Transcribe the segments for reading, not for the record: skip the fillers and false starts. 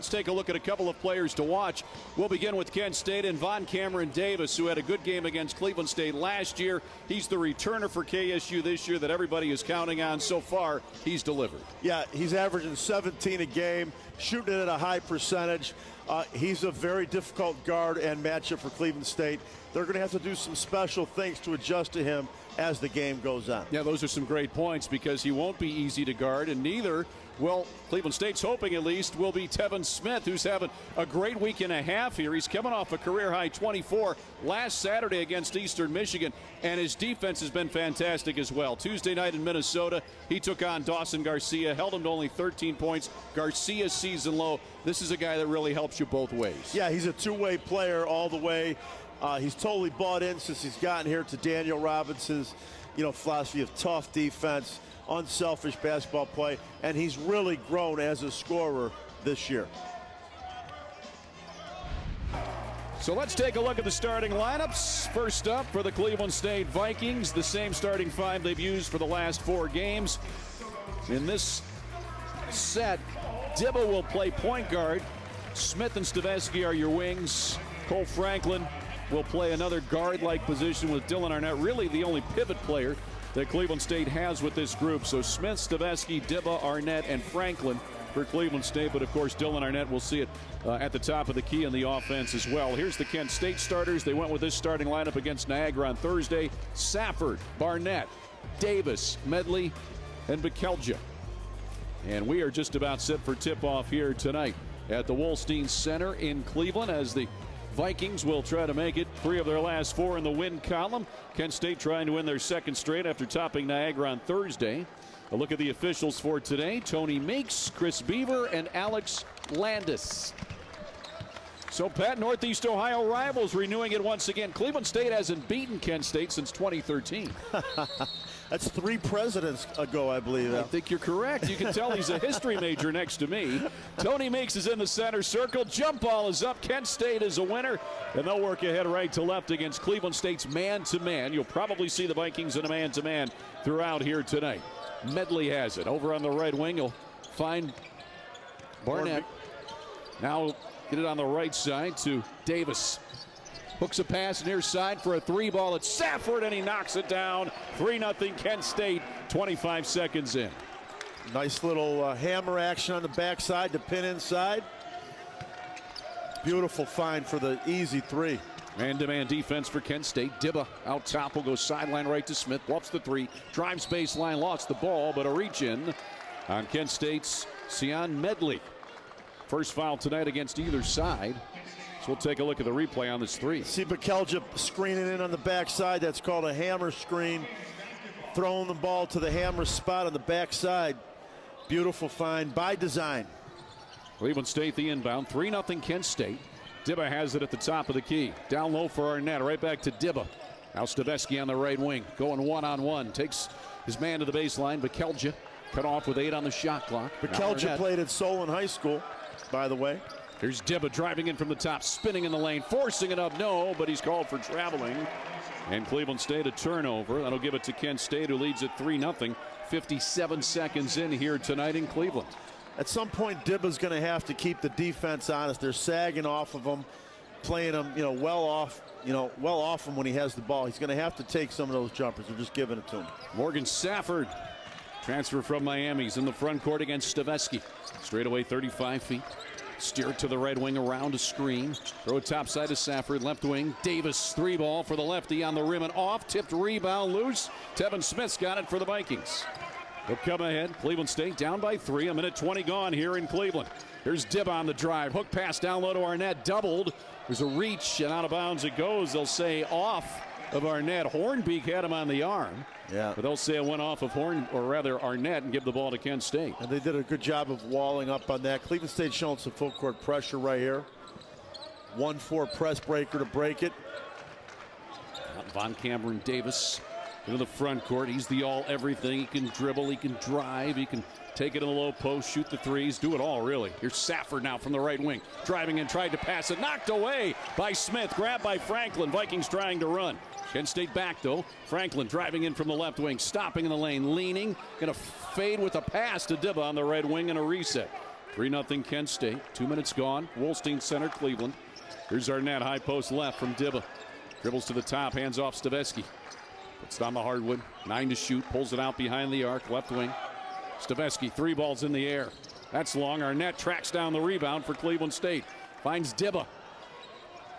Let's take a look at a couple of players to watch. We'll begin with Kent State and Von Cameron Davis, who had a good game against Cleveland State last year. He's the returner for KSU this year that everybody is counting on. So far, he's delivered. Yeah, he's averaging 17 a game, shooting it at a high percentage. He's a very difficult guard and matchup for Cleveland State. They're going to have to do some special things to adjust to him as the game goes on. Yeah, those are some great points because he won't be easy to guard, and neither, well, Cleveland State's hoping at least, will be Tevin Smith, who's having a great week and a half here. He's coming off a career-high 24 last Saturday against Eastern Michigan, and his defense has been fantastic as well. Tuesday night in Minnesota, he took on Dawson Garcia, held him to only 13 points. Garcia's season low. This is a guy that really helps you both ways. Yeah, he's a two-way player all the way. He's totally bought in since he's gotten here to Daniel Robinson's, philosophy of tough defense, unselfish basketball play, and he's really grown as a scorer this year. So let's take a look at the starting lineups. First up for the Cleveland State Vikings, the same starting five they've used for the last 4 games. In this set, Dibba will play point guard. Smith and Stavesky are your wings. Cole Franklin will play another guard-like position with Dylan Arnett, really the only pivot player that Cleveland State has with this group. So Smith, Stavesky, Dibba, Arnett, and Franklin for Cleveland State. But, of course, Dylan Arnett will see it at the top of the key in the offense as well. Here's the Kent State starters. They went with this starting lineup against Niagara on Thursday. Safford, Barnett, Davis, Medley, and Bekelja. And we are just about set for tip-off here tonight at the Wolstein Center in Cleveland as the Vikings will try to make it 3 of their last 4 in the win column. Kent State trying to win their second straight after topping Niagara on Thursday. A look at the officials for today. Tony Meeks, Chris Beaver, and Alex Landis. So, Pat, Northeast Ohio rivals renewing it once again. Cleveland State hasn't beaten Kent State since 2013. That's 3 presidents ago, I believe. I think you're correct. You can tell he's a history major next to me. Tony Meeks is in the center circle. Jump ball is up. Kent State is a winner, and they'll work ahead right to left against Cleveland State's man-to-man. You'll probably see the Vikings in a man-to-man throughout here tonight. Medley has it. Over on the right wing, he'll find Barnett. Now get it on the right side to Davis. Hooks a pass near side for a 3 ball. It's Safford, and he knocks it down. 3-0 Kent State, 25 seconds in. Nice little hammer action on the backside to pin inside. Beautiful find for the easy 3. Man-to-man defense for Kent State. Dibba out top will go sideline right to Smith. Bluffs the 3. Drives baseline, lost the ball, but a reach in on Kent State's Sion Medley. First foul tonight against either side. So we'll take a look at the replay on this 3. See Bekelja screening in on the backside. That's called a hammer screen. Throwing the ball to the hammer spot on the backside. Beautiful find by design. Cleveland State the inbound. 3-0 Kent State. Dibba has it at the top of the key. Down low for Arnett. Right back to Dibba. Now Stavesky on the right wing. Going one-on-one. Takes his man to the baseline. Bekelja cut off with 8 on the shot clock. Bekelja played at Solon High School, by the way. Here's Dibba driving in from the top, spinning in the lane, forcing it up. No, but he's called for traveling. And Cleveland State a turnover. That'll give it to Kent State, who leads at 3-0. 57 seconds in here tonight in Cleveland. At some point, Dibba's going to have to keep the defense honest. They're sagging off of him, playing him, well off him when he has the ball. He's going to have to take some of those jumpers. They're just giving it to him. Morgan Safford, transfer from Miami, is in the front court against Stavesky. Straight away, 35 feet. Steer it to the right wing around a screen. Throw it topside to Safford, left wing. Davis, 3 ball for the lefty on the rim and off. Tipped rebound loose. Tevin Smith's got it for the Vikings. They'll come ahead. Cleveland State down by 3. 1:20 gone here in Cleveland. Here's Dibba on the drive. Hook pass down low to Arnett. Doubled. There's a reach and out of bounds it goes. They'll say off of Arnett. Hornbeak had him on the arm. Yeah. But they'll say it went off of Arnett and give the ball to Kent State. And they did a good job of walling up on that. Cleveland State showing some full court pressure right here. 1-4 press breaker to break it. Von Cameron Davis into the front court. He's the all-everything. He can dribble. He can drive. He can take it in the low post, shoot the 3s, do it all, really. Here's Safford now from the right wing. Driving in, tried to pass it. Knocked away by Smith. Grabbed by Franklin. Vikings trying to run. Kent State back, though. Franklin driving in from the left wing. Stopping in the lane. Leaning. Going to fade with a pass to Dibba on the right wing and a reset. 3-0 Kent State. 2 minutes gone. Wolstein center, Cleveland. Here's Arnett, high post left from Dibba. Dribbles to the top, hands off Stavesky. Puts it on the hardwood. 9 to shoot, pulls it out behind the arc, left wing. Stavesky, 3 balls in the air. That's long. Arnett tracks down the rebound for Cleveland State. Finds Dibba.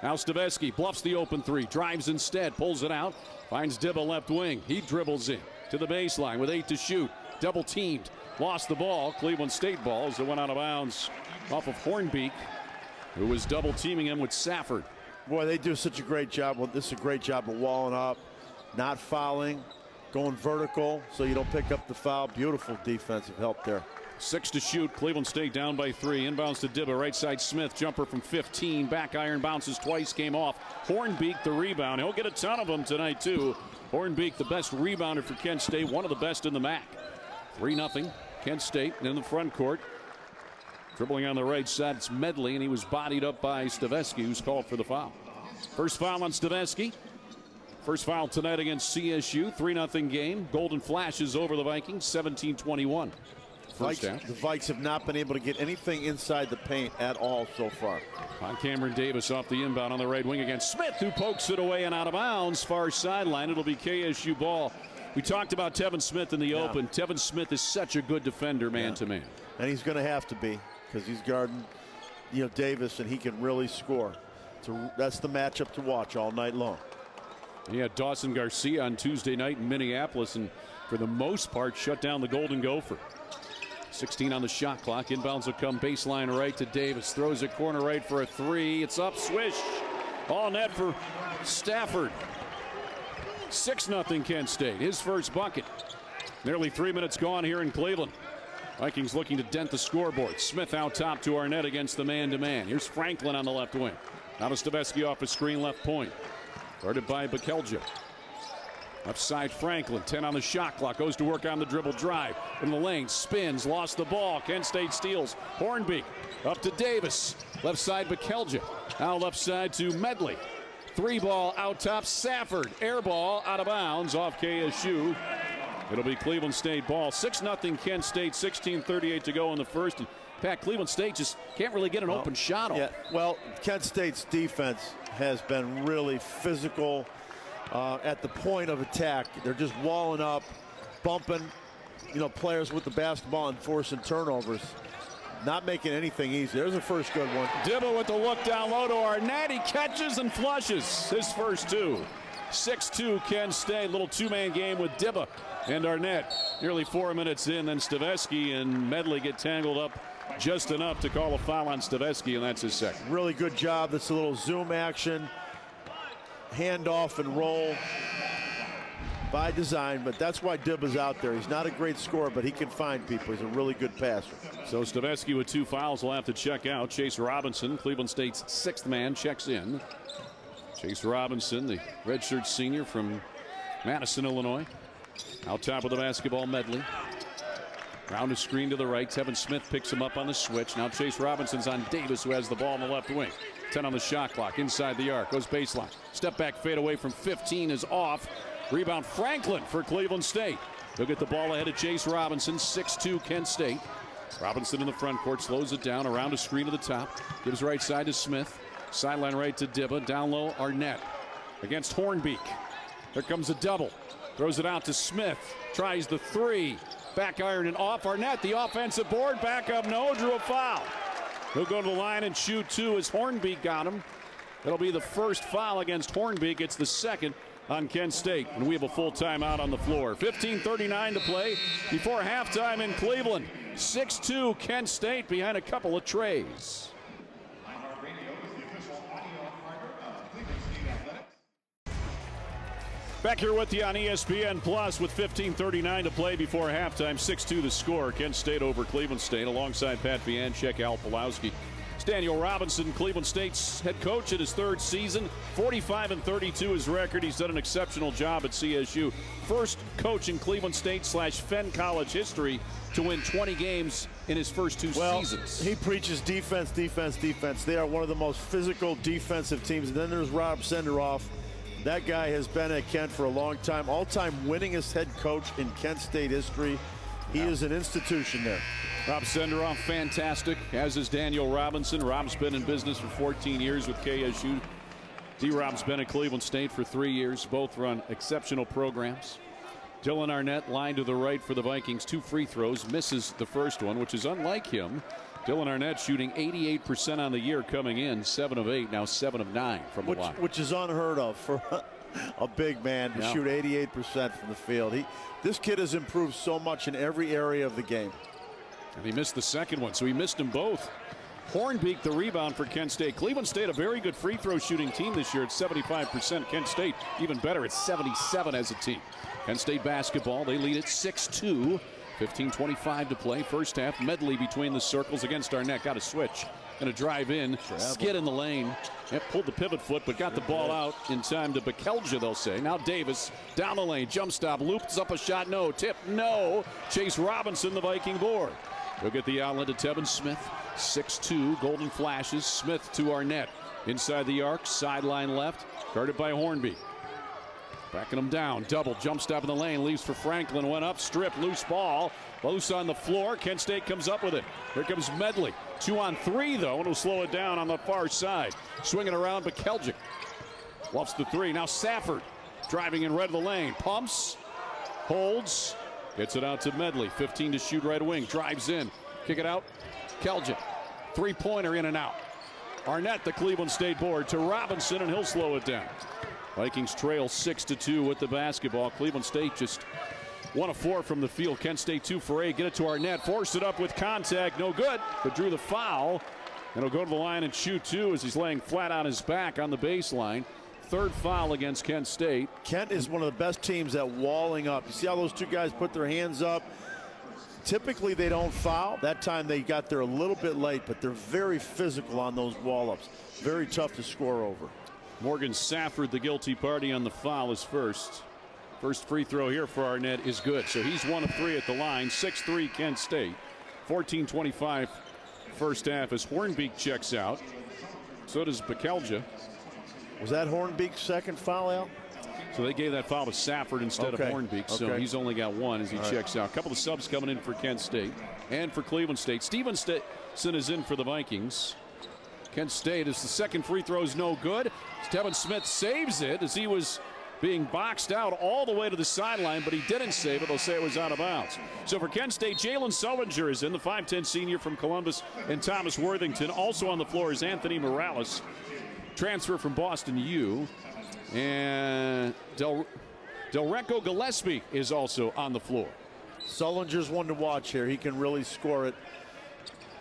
Now Stavesky bluffs the open 3. Drives instead, pulls it out. Finds Dibba left wing. He dribbles in to the baseline with 8 to shoot. Double teamed. Lost the ball. Cleveland State ball as it went out of bounds off of Hornbeak, who was double teaming him with Safford. Boy, they do such a great job. Well, this is a great job of walling up, not fouling, going vertical so you don't pick up the foul. Beautiful defensive help there. 6 to shoot. Cleveland State down by 3. Inbounds to Dibba. Right side Smith. Jumper from 15. Back iron bounces twice. Came off. Hornbeak the rebound. He'll get a ton of them tonight too. Hornbeak the best rebounder for Kent State. One of the best in the MAC. 3-0 Kent State in the front court. Dribbling on the right side, it's Medley, and he was bodied up by Stavesky, who's called for the foul. First foul on Stavesky. First foul tonight against CSU. 3-0 game. Golden flashes over the Vikings. 17-21. The Vikes have not been able to get anything inside the paint at all so far. On Cameron Davis off the inbound on the right wing against Smith, who pokes it away and out of bounds. Far sideline. It'll be KSU ball. We talked about Tevin Smith in the open. Tevin Smith is such a good defender, man to man. And he's going to have to be, because he's guarding, Davis, and he can really score. So that's the matchup to watch all night long. He had Dawson Garcia on Tuesday night in Minneapolis, and for the most part shut down the Golden Gopher. 16 on the shot clock. Inbounds will come baseline right to Davis. Throws it corner right for a 3. It's up, swish. All net for Stafford. 6-0 Kent State. His first bucket. Nearly 3 minutes gone here in Cleveland. Vikings looking to dent the scoreboard. Smith out top to Arnett against the man-to-man. Here's Franklin on the left wing. Now to Stavesky off a screen left point. Guarded by Bakelja. Left side Franklin. 10 on the shot clock. Goes to work on the dribble drive. In the lane. Spins. Lost the ball. Kent State steals. Hornbeak up to Davis. Left side Bakelja. Now left side to Medley. 3 ball out top. Safford. Air ball out of bounds off KSU. It'll be Cleveland State ball. 6-0 Kent State. 16:38 to go in the first. And Pat, Cleveland State just can't really get an open shot on. Yeah, well, Kent State's defense has been really physical at the point of attack. They're just walling up, bumping, players with the basketball and forcing turnovers. Not making anything easy. There's a first good one. Dibba with the look down low to Arnett. He catches and flushes his first 2. 6-2 Kent State. Little 2-man game with Dibba and Arnett. Nearly 4 minutes in, then Stavesky and Medley get tangled up just enough to call a foul on Stavesky, and that's his second. Really good job. That's a little zoom action. Handoff and roll by design, but that's why Dibba's out there. He's not a great scorer, but he can find people. He's a really good passer. So Stavesky with 2 fouls will have to check out. Chase Robinson, Cleveland State's 6th man, checks in. Chase Robinson, the redshirt senior from Madison, Illinois. Out top with the basketball, Medley. Round a screen to the right. Tevin Smith picks him up on the switch. Now Chase Robinson's on Davis, who has the ball on the left wing. 10 on the shot clock. Inside the arc. Goes baseline. Step back fade away from 15 is off. Rebound Franklin for Cleveland State. They'll get the ball ahead of Chase Robinson. 6-2 Kent State. Robinson in the front court. Slows it down. Around a screen to the top. Gives right side to Smith. Sideline right to Dibba. Down low Arnett against Hornbeak. There comes a double. Throws it out to Smith. Tries the 3. Back iron and off. Arnett, the offensive board. Back up, no. Drew a foul. He'll go to the line and shoot 2 as Hornbeak got him. It'll be the first foul against Hornbeak. It's the second on Kent State. And we have a full timeout on the floor. 15:39 to play before halftime in Cleveland. 6-2 Kent State behind a couple of trays. Back here with you on ESPN Plus with 15:39 to play before halftime. 6-2 the score. Kent State over Cleveland State alongside Pat Vianchek, Al Pulowski. It's Daniel Robinson, Cleveland State's head coach in his 3rd season. 45-32 his record. He's done an exceptional job at CSU. First coach in Cleveland State / Fenn College history to win 20 games in his first 2 seasons. He preaches defense, defense, defense. They are one of the most physical defensive teams. And then there's Rob Senderoff. That guy has been at Kent for a long time. All-time winningest head coach in Kent State history. He is an institution there. Rob Senderoff, fantastic, as is Daniel Robinson. Rob's been in business for 14 years with KSU. D-Rob's been at Cleveland State for 3 years. Both run exceptional programs. Dylan Arnett, line to the right for the Vikings. 2 free throws, misses the first one, which is unlike him. Dylan Arnett shooting 88% on the year coming in, 7 of 8, now 7 of 9 from the line. Which is unheard of for a big man to shoot 88% from the field. This kid has improved so much in every area of the game. And he missed the second one, so he missed them both. Hornbeak, the rebound for Kent State. Cleveland State, a very good free throw shooting team this year at 75%. Kent State, even better at 77 as a team. Kent State basketball, they lead at 6-2. 15:25 to play. First half, Medley between the circles against Arnett. Got a switch. Going to drive in. Skid in the lane. Yep, pulled the pivot foot, but got the ball out in time to Bekelja, they'll say. Now Davis down the lane. Jump stop. Loops up a shot. No. Tip. No. Chase Robinson, the Viking board. He'll get the outlet to Tevin Smith. 6-2. Golden flashes. Smith to Arnett. Inside the arc. Sideline left. Guarded by Hornbeak. Backing him down. Double. Jump stop in the lane. Leaves for Franklin. Went up. Strip. Loose ball. Loose on the floor. Kent State comes up with it. Here comes Medley. 2 on 3, though, and it'll slow it down on the far side. Swinging around, Bekelja lofts the 3. Now Safford driving in red of the lane. Pumps. Holds. Gets it out to Medley. 15 to shoot right wing. Drives in. Kick it out. Bekelja. 3-pointer in and out. Arnett, the Cleveland State board, to Robinson, and he'll slow it down. Vikings trail 6-2 with the basketball. Cleveland State just 1 of 4 from the field. Kent State 2 for 8. Get it to Arnett. Forced it up with contact. No good, but drew the foul. And he'll go to the line and shoot 2 as he's laying flat on his back on the baseline. 3rd foul against Kent State. Kent is one of the best teams at walling up. You see how those 2 guys put their hands up? Typically they don't foul. That time they got there a little bit late, but they're very physical on those wall-ups. Very tough to score over. Morgan Safford, the guilty party on the foul, is first. First free throw here for Arnett is good. So he's 1 of 3 at the line. 6-3 Kent State. 14:25 first half as Hornbeak checks out. So does Bekelja. Was that Hornbeak's second foul, Al? So they gave that foul to Safford instead of Hornbeak. So he's only got 1 as he checks out. A couple of subs coming in for Kent State and for Cleveland State. Stevenson is in for the Vikings. Kent State, as the second free throw is no good. Tevin Smith saves it as he was being boxed out all the way to the sideline, but he didn't save it. They'll say it was out of bounds. So for Kent State, Jalen Sullinger is in, the 5'10 senior from Columbus, and Thomas Worthington. Also on the floor is Anthony Morales, transfer from Boston U. And Delreco Gillespie is also on the floor. Sullinger's one to watch here. He can really score it.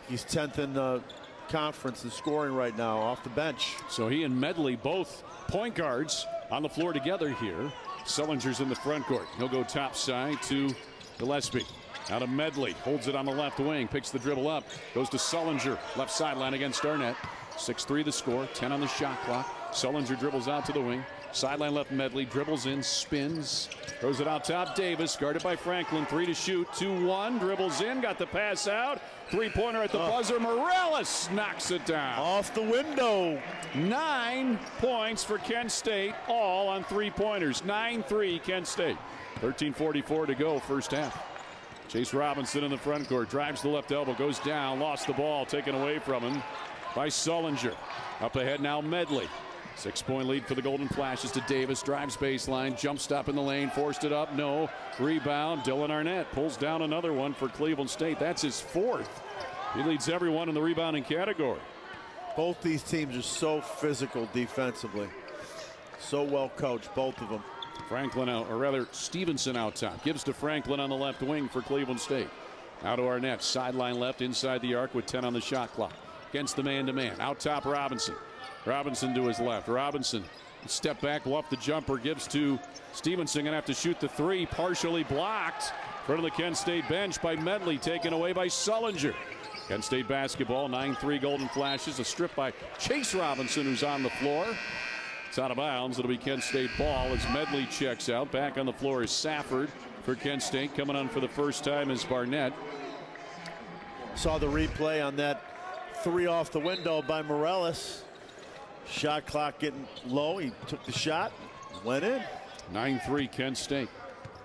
He's 10th in the conference in scoring right now off the bench. So he and Medley, both point guards, on the floor together here. Sullinger's in the front court. He'll go top side to Gillespie. Out of Medley, holds it on the left wing, picks the dribble up, goes to Sullinger, left sideline against Arnett. 6-3 the score, 10 on the shot clock. Sullinger dribbles out to the wing. Sideline left Medley, dribbles in, spins, throws it out top. Davis, guarded by Franklin, 3 to shoot, 2-1, dribbles in, got the pass out. 3-pointer at the buzzer. Morales knocks it down. Off the window. 9 points for Kent State, all on 3-pointers. 9-3 Kent State. 13:44 to go, first half. Chase Robinson in the front court, drives the left elbow, goes down, lost the ball, taken away from him by Sullinger. Up ahead now Medley. 6-point lead for the Golden Flashes to Davis. Drives baseline. Jump stop in the lane. Forced it up. No. Rebound. Dylan Arnett pulls down another one for Cleveland State. That's his 4th. He leads everyone in the rebounding category. Both these teams are so physical defensively. So well coached, both of them. Franklin out, or rather Stevenson out top. Gives to Franklin on the left wing for Cleveland State. Out to Arnett. Sideline left inside the arc with 10 on the shot clock. Against the man-to-man. Out top Robinson. Robinson to his left. Robinson, step back, bluff the jumper, gives to Stevenson. Gonna have to shoot the 3, partially blocked. In front of the Kent State bench by Medley, taken away by Sullinger. Kent State basketball, 9-3 Golden Flashes. A strip by Chase Robinson, who's on the floor. It's out of bounds. It'll be Kent State ball as Medley checks out. Back on the floor is Safford for Kent State. Coming on for the first time is Barnett. Saw the replay on that 3 off the window by Morales. Shot clock getting low. He took the shot, went in. 9-3 Kent State.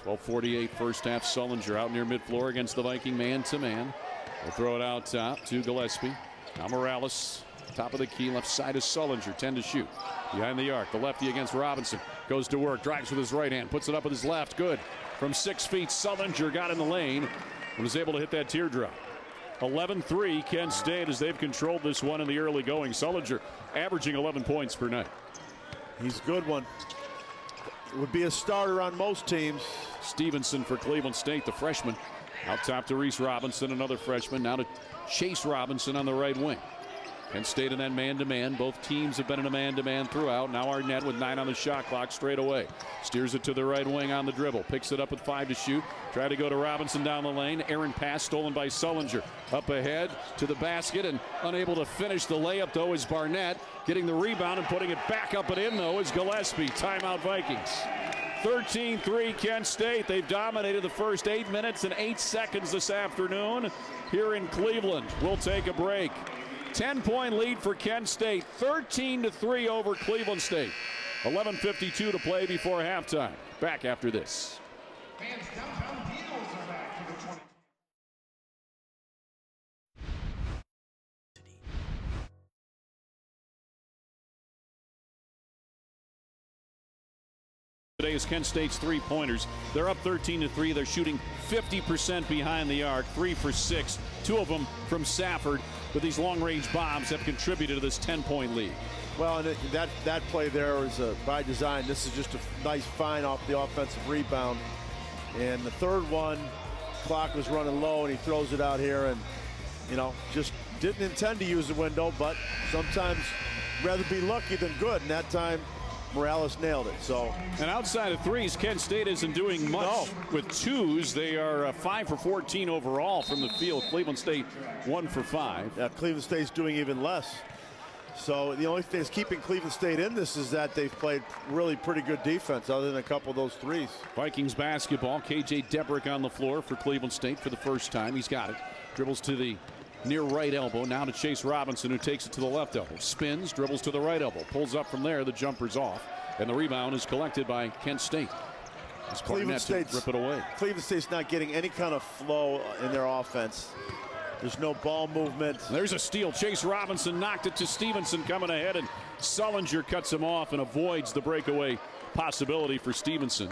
12:48 first half. Sullinger out near mid-floor against the Viking man-to-man. We'll throw it out top to Gillespie. Now Morales, top of the key, left side is Sullinger, 10 to shoot. Behind the arc, the lefty against Robinson. Goes to work, drives with his right hand, puts it up with his left. Good. From 6 feet, Sullinger got in the lane and was able to hit that teardrop. 11-3 Kent State as they've controlled this one in the early going. Sullinger averaging 11 points per night. He's a good one. Would be a starter on most teams. Stevenson for Cleveland State, the freshman. Out top to Reese Robinson, another freshman. Now to Chase Robinson on the right wing. Kent State in that man-to-man. Both teams have been in a man-to-man throughout. Now Arnett with 9 on the shot clock straight away. Steers it to the right wing on the dribble. Picks it up with 5 to shoot. Try to go to Robinson down the lane. Errant pass stolen by Sullinger. Up ahead to the basket and unable to finish the layup though is Barnett. Getting the rebound and putting it back up and in though is Gillespie. Timeout Vikings. 13-3 Kent State. They've dominated the first 8 minutes and 8 seconds this afternoon here in Cleveland. We'll take a break. 10-point lead for Kent State. 13-3 over Cleveland State. 11:52 to play before halftime. Back after this. Today is Kent State's three-pointers. They're up 13-3. They're shooting 50% behind the arc, 3 for 6. 2 of them from Safford. But these long-range bombs have contributed to this 10-point lead. Well, and that play there is by design. This is just a nice find off the offensive rebound. And the third one, clock was running low, and he throws it out here, and just didn't intend to use the window, but sometimes rather be lucky than good. And that time, Morales nailed it. So, and outside of threes, Kent State isn't doing much with twos. They are 5 for 14 overall from the field. Cleveland State 1 for 5. Yeah, Cleveland State's doing even less. So the only thing that's keeping Cleveland State in this is that they've played really pretty good defense other than a couple of those threes. Vikings basketball. KJ Debrick on the floor for Cleveland State for the first time. He's got it. Dribbles to the near right elbow. Now to Chase Robinson, who takes it to the left elbow. Spins, dribbles to the right elbow. Pulls up from there. The jumper's off. And the rebound is collected by Kent State. Cleveland State's rip it away. Cleveland State's not getting any kind of flow in their offense. There's no ball movement. There's a steal. Chase Robinson knocked it to Stevenson coming ahead, and Sullinger cuts him off and avoids the breakaway possibility for Stevenson.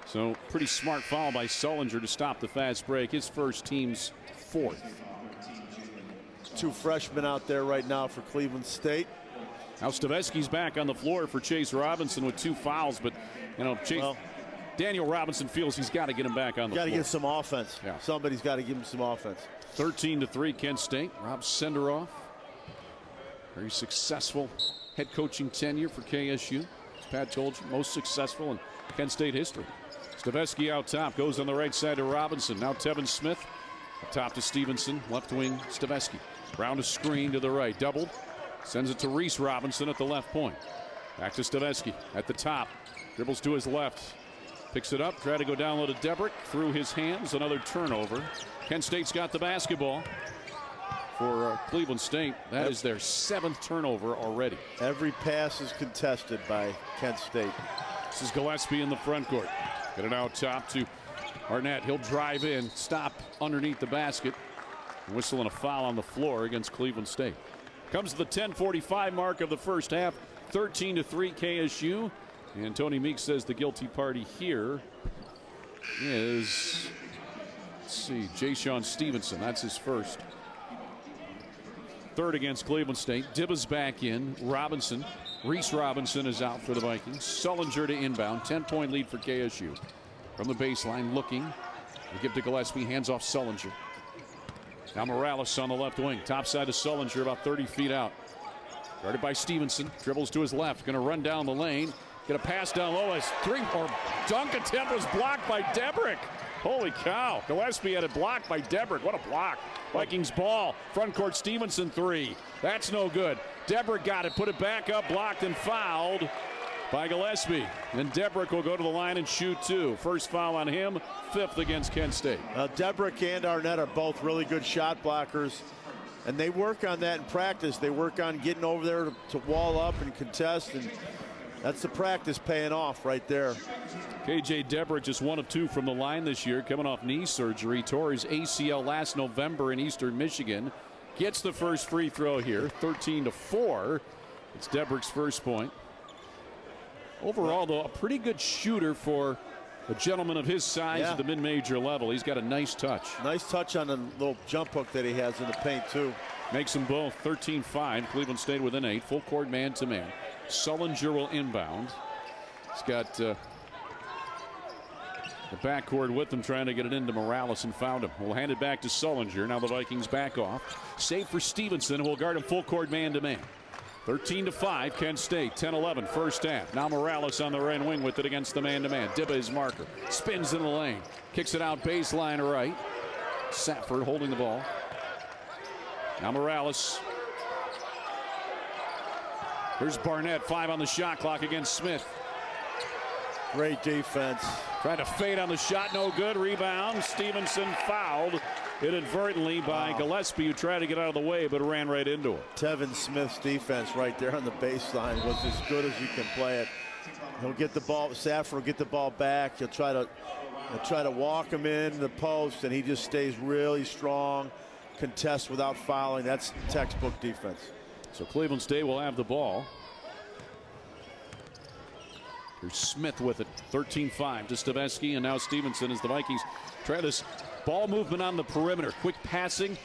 So pretty smart foul by Sullinger to stop the fast break. His first, team's 4th. 2 freshmen out there right now for Cleveland State. Now Staveski's back on the floor for Chase Robinson with 2 fouls, but Daniel Robinson feels he's got to get him back on the floor. Got to get some offense. Yeah. Somebody's got to give him some offense. 13-3 Kent State. Rob Senderoff, very successful head coaching tenure for KSU. As Pat told you, most successful in Kent State history. Staveski out top, goes on the right side to Robinson. Now Tevin Smith up top to Stevenson, left wing Staveski. Round a screen to the right, doubled. Sends it to Reese Robinson at the left point. Back to Staveski at the top. Dribbles to his left. Picks it up. Try to go down low to Debrick. Through his hands. Another turnover. Kent State's got the basketball for Cleveland State. That is their 7th turnover already. Every pass is contested by Kent State. This is Gillespie in the front court. Get it out top to Arnett. He'll drive in. Stop underneath the basket. Whistle and a foul on the floor against Cleveland State. Comes to the 10:45 mark of the first half. 13-3 KSU. And Tony Meeks says the guilty party here is, let's see, Jayshon Stevenson. That's his first. 3rd against Cleveland State. Dibba's back in. Robinson. Reese Robinson is out for the Vikings. Sullinger to inbound. 10-point lead for KSU. From the baseline looking. They give to Gillespie. Hands off Sullinger. Now Morales on the left wing. Top side of Sullinger about 30 feet out. Guarded by Stevenson. Dribbles to his left. Going to run down the lane. Get a pass down low. As dunk attempt was blocked by Debrick. Holy cow. Gillespie had it blocked by Debrick. What a block. Vikings ball. Front court Stevenson 3. That's no good. Debrick got it. Put it back up. Blocked and fouled by Gillespie. And Debrick will go to the line and shoot 2. First foul on him. 5th against Kent State. Debrick and Arnett are both really good shot blockers. And they work on that in practice. They work on getting over there to wall up and contest. And That's the practice paying off right there. KJ Debrick just 1 of 2 from the line this year, coming off knee surgery. Tore his ACL last November in Eastern Michigan. Gets the first free throw here, 13-4. It's Debrick's first point. Overall, though, a pretty good shooter for a gentleman of his size at the mid-major level. He's got a nice touch. Nice touch on the little jump hook that he has in the paint, too. Makes them both 13-5. Cleveland stayed within 8. Full court man-to-man. Sullinger will inbound. He's got the backcourt with him, trying to get it into Morales, and found him. We'll hand it back to Sullinger. Now the Vikings back off. Save for Stevenson, who will guard him full court man-to-man. 13-5, Kent State, 10-11, first half. Now Morales on the right wing with it against the man-to-man. Dibba his marker. Spins in the lane. Kicks it out baseline right. Safford holding the ball. Now Morales. Here's Barnett, 5 on the shot clock against Smith. Great defense. Trying to fade on the shot, no good. Rebound. Stevenson fouled inadvertently by Gillespie, who tried to get out of the way but ran right into it. Tevin Smith's defense right there on the baseline was as good as you can play it. He'll get the ball. Safford will get the ball back. He'll try to walk him in the post, and he just stays really strong. Contest without fouling. That's textbook defense. So Cleveland State will have the ball. Here's Smith with it. 13-5 to Stavesky, and now Stevenson as the Vikings try this ball movement on the perimeter. Quick passing.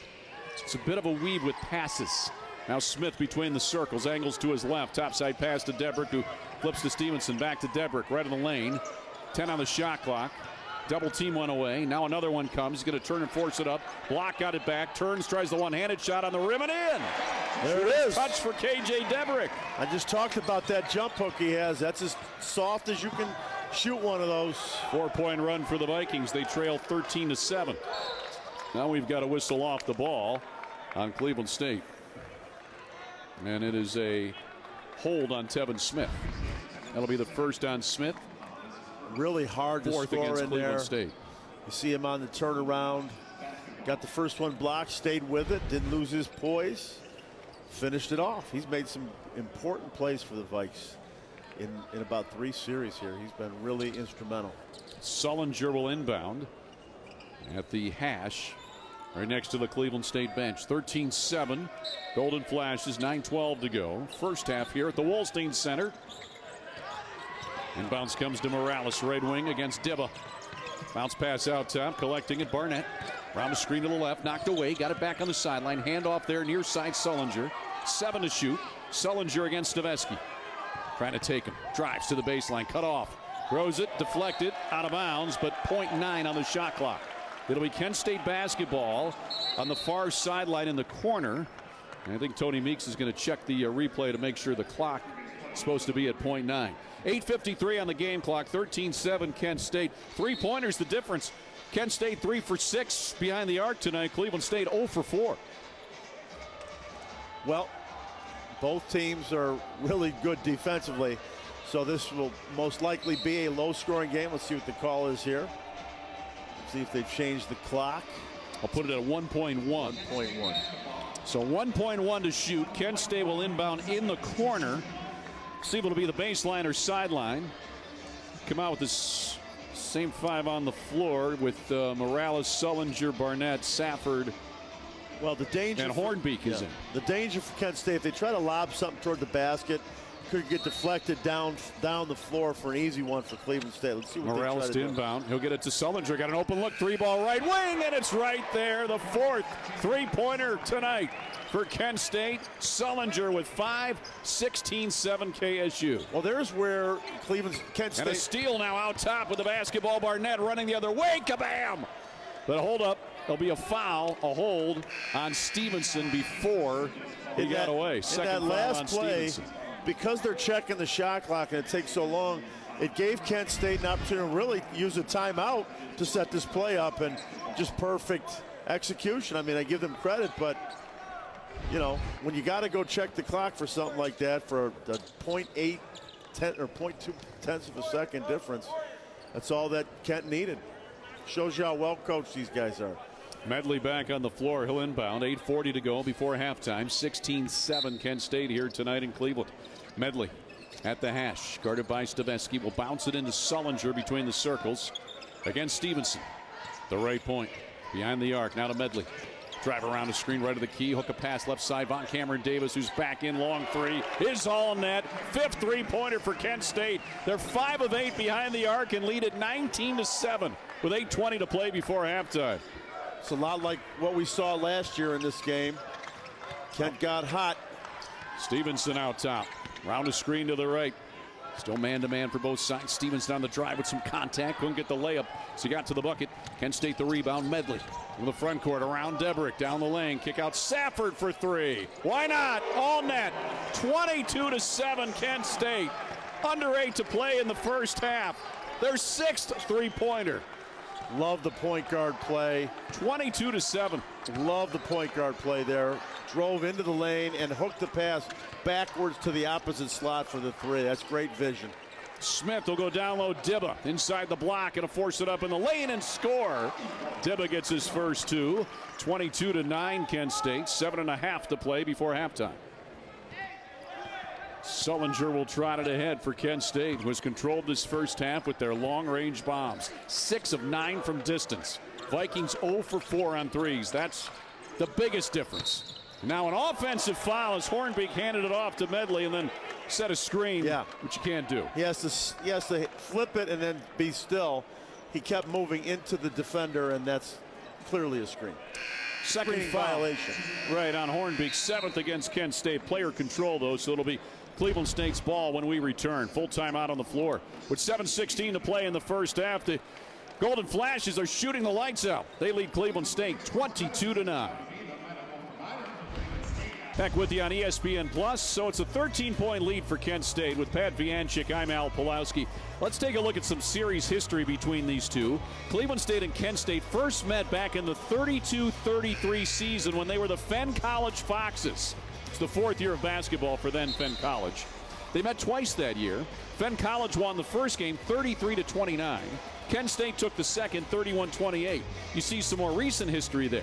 It's a bit of a weave with passes. Now Smith between the circles, angles to his left. Topside pass to Debrick, who flips to Stevenson. Back to Debrick, right in the lane. 10 on the shot clock. Double team went away. Now another one comes. He's going to turn and force it up. Block got it back. Turns, tries the one-handed shot on the rim and in. There it is. Touch for KJ Debrick. I just talked about that jump hook he has. That's as soft as you can shoot one of those. 4-point run for the Vikings. They trail 13-7. Now we've got to whistle off the ball on Cleveland State. And it is a hold on Tevin Smith. That'll be the first on Smith. Really hard to Fourth score against in Cleveland there. State. You see him on the turnaround. Got the first one blocked, stayed with it, didn't lose his poise. Finished it off. He's made some important plays for the Vikes in about 3 series here. He's been really instrumental. Sullinger will inbound at the hash right next to the Cleveland State bench. 13-7. Golden Flashes, 9:12 to go. First half here at the Wolstein Center. Inbounds comes to Morales, right wing against Dibba. Bounce pass out top, collecting it. Barnett. Round the screen to the left, knocked away, got it back on the sideline. Handoff there near side Sullinger. 7 to shoot. Sullinger against Stavesky. Trying to take him. Drives to the baseline, cut off. Throws it, deflected, out of bounds, but .9 on the shot clock. It'll be Kent State basketball on the far sideline in the corner. And I think Tony Meeks is going to check the replay to make sure the clock is supposed to be at .9. 8:53 on the game clock. 13-7 Kent State. 3-pointers the difference. Kent State 3 for 6 behind the arc tonight. Cleveland State 0 for 4. Well, both teams are really good defensively, so this will most likely be a low-scoring game. Let's see what the call is here. See if they've changed the clock. I'll put it at 1.1. 1.1. So 1.1 to shoot. Kent State will inbound in the corner. See if it'll be the baseline or sideline. Come out with this same 5 on the floor with Morales, Sullinger, Barnett, Safford. Well, the danger and Hornbeak is in. The danger for Kent State, if they try to lob something toward the basket, could get deflected down the floor for an easy one for Cleveland State. Let's see what Morales they try to to inbound. He'll get it to Sullinger. Got an open look. 3-ball right wing, and it's right there. The 4th 3-pointer tonight for Kent State. Sullinger with 5, 16-7 KSU. Well, there's where Kent State. And a steal now out top with the basketball. Barnett running the other way. Kabam! But hold up. There'll be a foul, a hold on Stevenson before he got away. Second in that foul last on play, Stevenson. because they're checking the shot clock and it takes so long, it gave Kent State an opportunity to really use a timeout to set this play up, and just perfect execution. I mean, I give them credit, but you know, when you got to go check the clock for something like that for a 0.8 or 0.2 tenths of a second difference, that's all that Kent needed. Shows you how well coached these guys are. Medley back on the floor. He'll inbound. 8:40 to go before halftime. 16-7 Kent State here tonight in Cleveland. Medley at the hash. Guarded by Staveski. Will bounce it into Sullinger between the circles. Against Stevenson. The right point. Behind the arc. Now to Medley. Drive around the screen right of the key. Hook a pass left side. Von Cameron Davis, who's back in. Long three. Is all net. Fifth three-pointer for Kent State. They're 5 of 8 behind the arc and lead at 19-7 with 8:20 to play before halftime. It's a lot like what we saw last year in this game. Kent got hot. Stevenson out top. Round the screen to the right. Still man-to-man for both sides. Stevenson on the drive with some contact. Couldn't get the layup, so he got to the bucket. Kent State the rebound. Medley in the front court around Debrick. Down the lane. Kick out Safford for 3. Why not? All net. 22-7 Kent State. Under 8 to play in the first half. Their 6th three-pointer. Love the point guard play. 22-7. Love the point guard play there. Drove into the lane and hooked the pass backwards to the opposite slot for the 3. That's great vision. Smith will go down low. Dibba inside the block and force it up in the lane and score. Dibba gets his first 2. 22-9 Kent State. 7.5 to play before halftime. Sullinger will trot it ahead for Kent State, who has controlled this first half with their long-range bombs. 6 of 9 from distance. Vikings 0 for 4 on threes. That's the biggest difference. Now an offensive foul as Hornbeak handed it off to Medley and then set a screen, which you can't do. He has to flip it and then be still. He kept moving into the defender, and that's clearly a screen. Second violation. Right on Hornbeak. 7th against Kent State. Player control, though, so it'll be Cleveland State's ball when we return. Full timeout on the floor. With 7:16 to play in the first half, the Golden Flashes are shooting the lights out. They lead Cleveland State 22-9. Back with you on ESPN Plus. So it's a 13-point lead for Kent State with Pat Vianchik. I'm Al Pulowski. Let's take a look at some series history between these two. Cleveland State and Kent State first met back in the 32-33 season when they were the Fenn College Foxes. It's the 4th year of basketball for then Fenn College. They met twice that year. Fenn College won the first game 33-29. Kent State took the second 31-28. You see some more recent history there.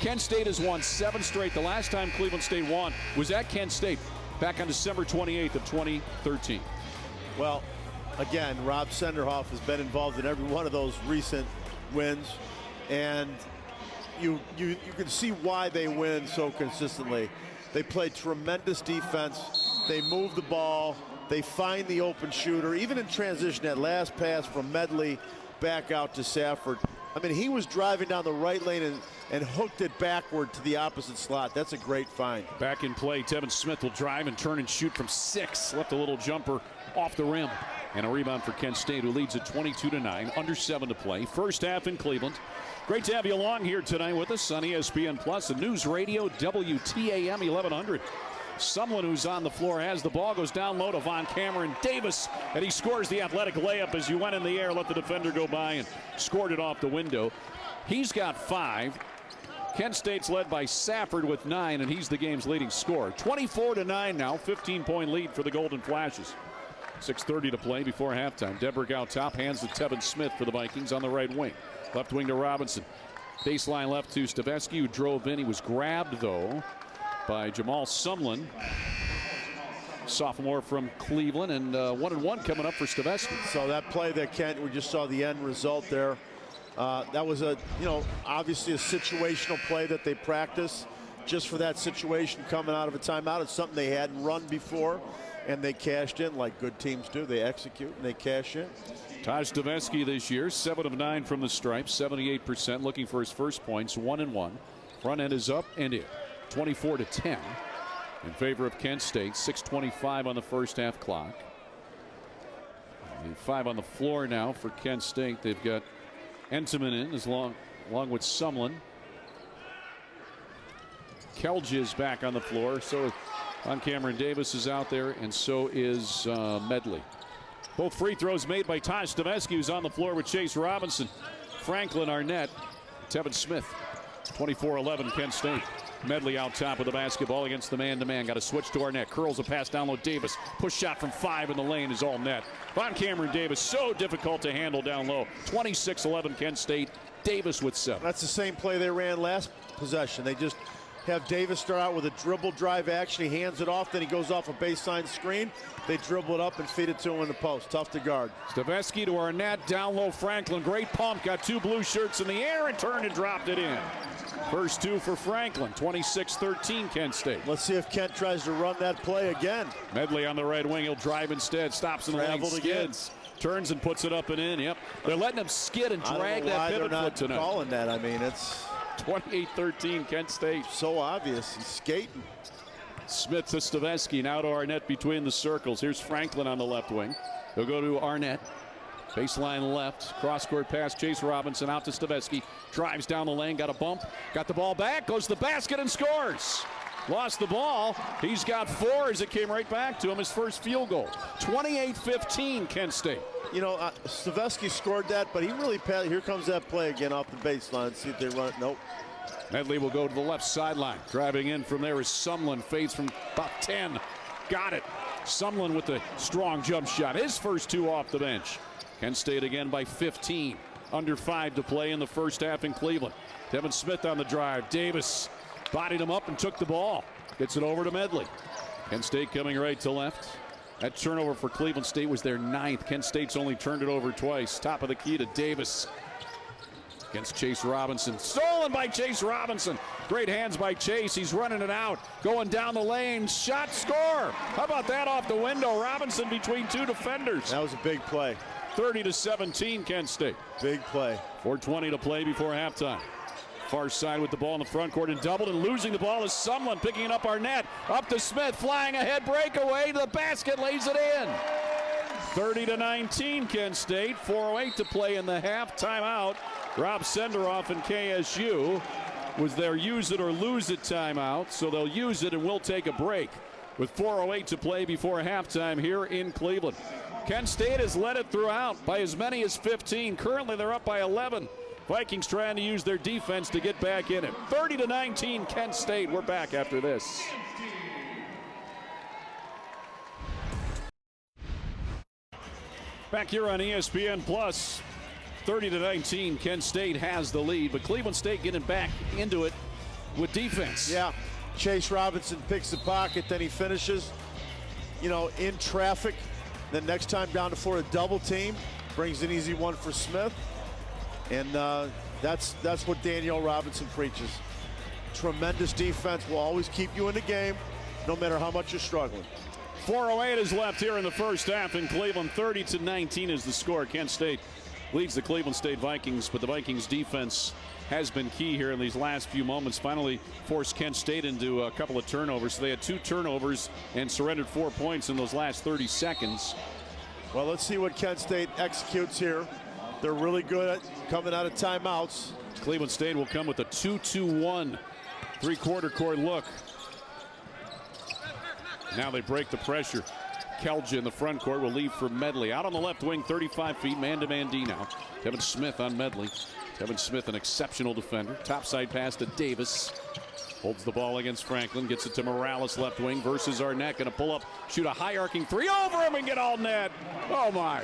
Kent State has won 7 straight. The last time Cleveland State won was at Kent State back on December 28th of 2013. Well, again, Rob Senderhoff has been involved in every one of those recent wins, and you can see why they win so consistently. They play tremendous defense. They move the ball. They find the open shooter. Even in transition, that last pass from Medley back out to Safford. I mean, he was driving down the right lane and hooked it backward to the opposite slot. That's a great find. Back in play, Tevin Smith will drive and turn and shoot from 6. Left a little jumper off the rim. And a rebound for Kent State, who leads at 22-9. Under 7 to play. First half in Cleveland. Great to have you along here tonight with us on ESPN Plus and News Radio WTAM 1100. Someone who's on the floor has the ball, goes down low to Von Cameron Davis, and he scores the athletic layup as you went in the air, let the defender go by and scored it off the window. He's got 5. Kent State's led by Safford with 9, and he's the game's leading scorer. 24-9 now, 15-point lead for the Golden Flashes. 6:30 to play before halftime. Debrick out top, hands to Tevin Smith for the Vikings on the right wing. Left wing to Robinson. Baseline left to Staveski, who drove in. He was grabbed, though, by Jamal Sumlin, sophomore from Cleveland, and 1-1 coming up for Staveski. So that play that Kent, we just saw the end result there. That was obviously a situational play that they practice just for that situation coming out of a timeout. It's something they hadn't run before, and they cashed in like good teams do. They execute and they cash in. Taj Staveski this year, 7 of 9 from the stripe, 78%, looking for his first points, 1-1. Front end is up and in. 24-10 in favor of Kent State. 6:25 on the first half clock. And 5 on the floor now for Kent State. They've got Entenmann in along with Sumlin. Kelge is back on the floor. So on Cameron Davis is out there, and so is Medley. Both free throws made by Taj Staveski, who's on the floor with Chase Robinson, Franklin Arnett, Tevin Smith. 24-11 Kent State. Medley out top with the basketball against the man-to-man. Got a switch to Arnett. Curls a pass down low. Davis. Push shot from 5 in the lane is all net. Von Cameron Davis, so difficult to handle down low. 26-11 Kent State. Davis with 7. That's the same play they ran last possession. They just have Davis start out with a dribble drive action. He hands it off, then he goes off a baseline screen. They dribble it up and feed it to him in the post. Tough to guard. Staveski to Arnett, down low Franklin. Great pump, got 2 blue shirts in the air and turned and dropped it in. First 2 for Franklin, 26-13 Kent State. Let's see if Kent tries to run that play again. Medley on the right wing, he'll drive instead, stops in the lane, skids, turns and puts it up and in. Yep, they're letting him skid and drag that pivot foot tonight. Calling that, I mean, it's 28-13 Kent State. So obvious, he's skating. Smith to Staveski, now to Arnett between the circles. Here's Franklin on the left wing. He'll go to Arnett. Baseline left, cross-court pass, Chase Robinson out to Staveski. Drives down the lane, got a bump, got the ball back, goes to the basket and scores. Lost the ball. He's got 4 as it came right back to him, his first field goal. 28-15 Kent State. You know, Staveski scored that, but he really here comes that play again off the baseline. See if they run it. Nope. Medley will go to the left sideline. Driving in from there is Sumlin. Fades from about 10. Got it. Sumlin with the strong jump shot. His first 2 off the bench. Kent State again by 15. Under 5 to play in the first half in Cleveland. Devin Smith on the drive. Davis bodied him up and took the ball. Gets it over to Medley. Kent State coming right to left. That turnover for Cleveland State was their 9th. Kent State's only turned it over twice. Top of the key to Davis. Against Chase Robinson. Stolen by Chase Robinson. Great hands by Chase. He's running it out. Going down the lane. Shot, score. How about that off the window? Robinson between 2 defenders. That was a big play. 30-17 Kent State. Big play. 4:20 to play before halftime. Far side with the ball in the front court and doubled, and losing the ball is Sumlin picking it up Arnett. Up to Smith, flying ahead, breakaway to the basket, lays it in. 30-19 Kent State. 4:08 to play in the half. Timeout. Rob Senderoff and KSU was their use it or lose it timeout, so they'll use it and we'll take a break with 4:08 to play before halftime here in Cleveland. Kent State has led it throughout by as many as 15. Currently they're up by 11. Vikings trying to use their defense to get back in it. 30-19 Kent State. We're back after this. Back here on ESPN Plus. 30-19, Kent State has the lead, but Cleveland State getting back into it with defense. Yeah, Chase Robinson picks the pocket, then he finishes, you know, in traffic. Then next time down to 4, a double team, brings an easy one for Smith. And that's what Danielle Robinson preaches. Tremendous defense will always keep you in the game, no matter how much you're struggling. 4:08 is left here in the first half in Cleveland. 30-19 is the score. Kent State leads the Cleveland State Vikings, but the Vikings defense has been key here in these last few moments. Finally forced Kent State into a couple of turnovers. So they had 2 turnovers and surrendered 4 points in those last 30 seconds. Well, let's see what Kent State executes here. They're really good at coming out of timeouts. Cleveland State will come with a 2-2-1 three-quarter court look. Now they break the pressure. Kelja in the front court will leave for Medley. Out on the left wing, 35 feet, man-to-man D now. Devin Smith on Medley. Devin Smith, an exceptional defender. Topside pass to Davis. Holds the ball against Franklin. Gets it to Morales, left wing, versus Arnett. Going to pull up, shoot a high-arcing 3 over him and get all net. Oh, my.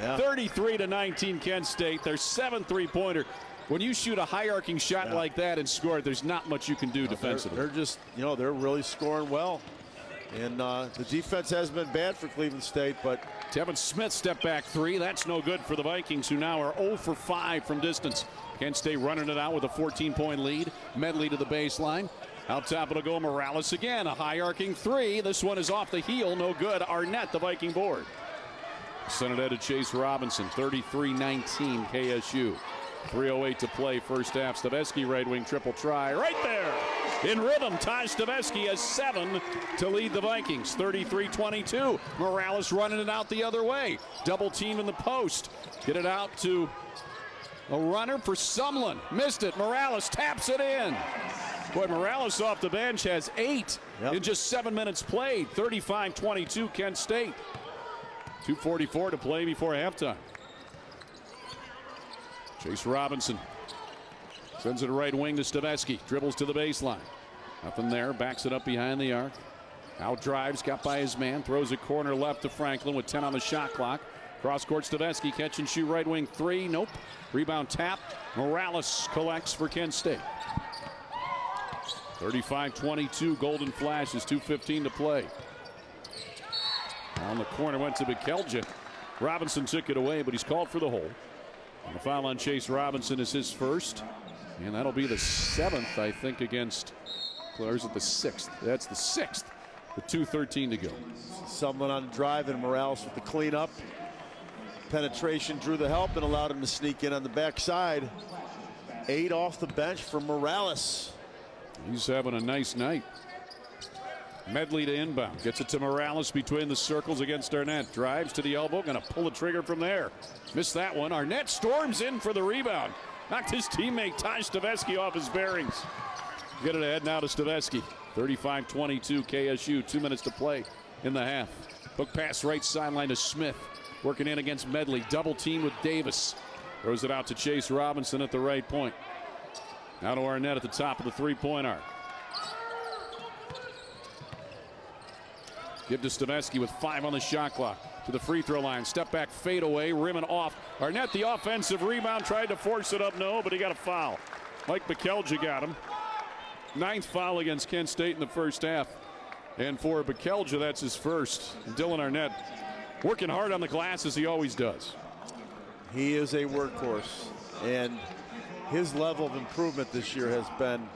Yeah. 33-19 Kent State. Their 7th three-pointer. When you shoot a high-arcing shot like that and score, there's not much you can do defensively. They're just, you know, they're really scoring well. And the defense hasn't been bad for Cleveland State, but Devin Smith step back 3. That's no good for the Vikings, who now are 0 for 5 from distance. Kent State running it out with a 14-point lead. Medley to the baseline. Out top it'll go Morales again. A high arcing 3. This one is off the heel. No good. Arnett, the Viking board. Sent it to Chase Robinson. 33-19 KSU. 3:08 to play first half. Staveski right wing triple try. Right there. In rhythm, Taj Staveski has 7 to lead the Vikings. 33-22. Morales running it out the other way. Double team in the post. Get it out to a runner for Sumlin. Missed it. Morales taps it in. Boy, Morales off the bench has 8 in just 7 minutes played. 35-22 Kent State. 2:44 to play before halftime. Chase Robinson sends it right wing to Staveski. Dribbles to the baseline. Nothing there. Backs it up behind the arc. Out drives. Got by his man. Throws a corner left to Franklin with 10 on the shot clock. Cross court Staveski. Catch and shoot right wing 3. Nope. Rebound tap. Morales collects for Kent State. 35-22, Golden Flashes, 2:15 to play. On the corner went to Bikelja. Robinson took it away, but he's called for the hold. And the foul on Chase Robinson is his first. And that'll be the 7th, I think, against, or is it the 6th? That's the 6th. With 2:13 to go. Someone on the drive, and Morales with the cleanup. Penetration drew the help and allowed him to sneak in on the backside. 8 off the bench for Morales. He's having a nice night. Medley to inbound. Gets it to Morales between the circles against Arnett. Drives to the elbow. Going to pull the trigger from there. Missed that one. Arnett storms in for the rebound. Knocked his teammate Taj Stavesky off his bearings. Get it ahead now to Stavesky. 35-22 KSU. 2 minutes to play in the half. Hook pass right sideline to Smith. Working in against Medley. Double team with Davis. Throws it out to Chase Robinson at the right point. Now to Arnett at the top of the three-point arc. Give to Stavesky with 5 on the shot clock. To the free throw line. Step back fadeaway. Rim and off. Arnett the offensive rebound. Tried to force it up. No, but he got a foul. Mike Bikelja got him. 9th foul against Kent State in the first half. And for Bikelja, that's his first. Dylan Arnett working hard on the glass as he always does. He is a workhorse. And his level of improvement this year has been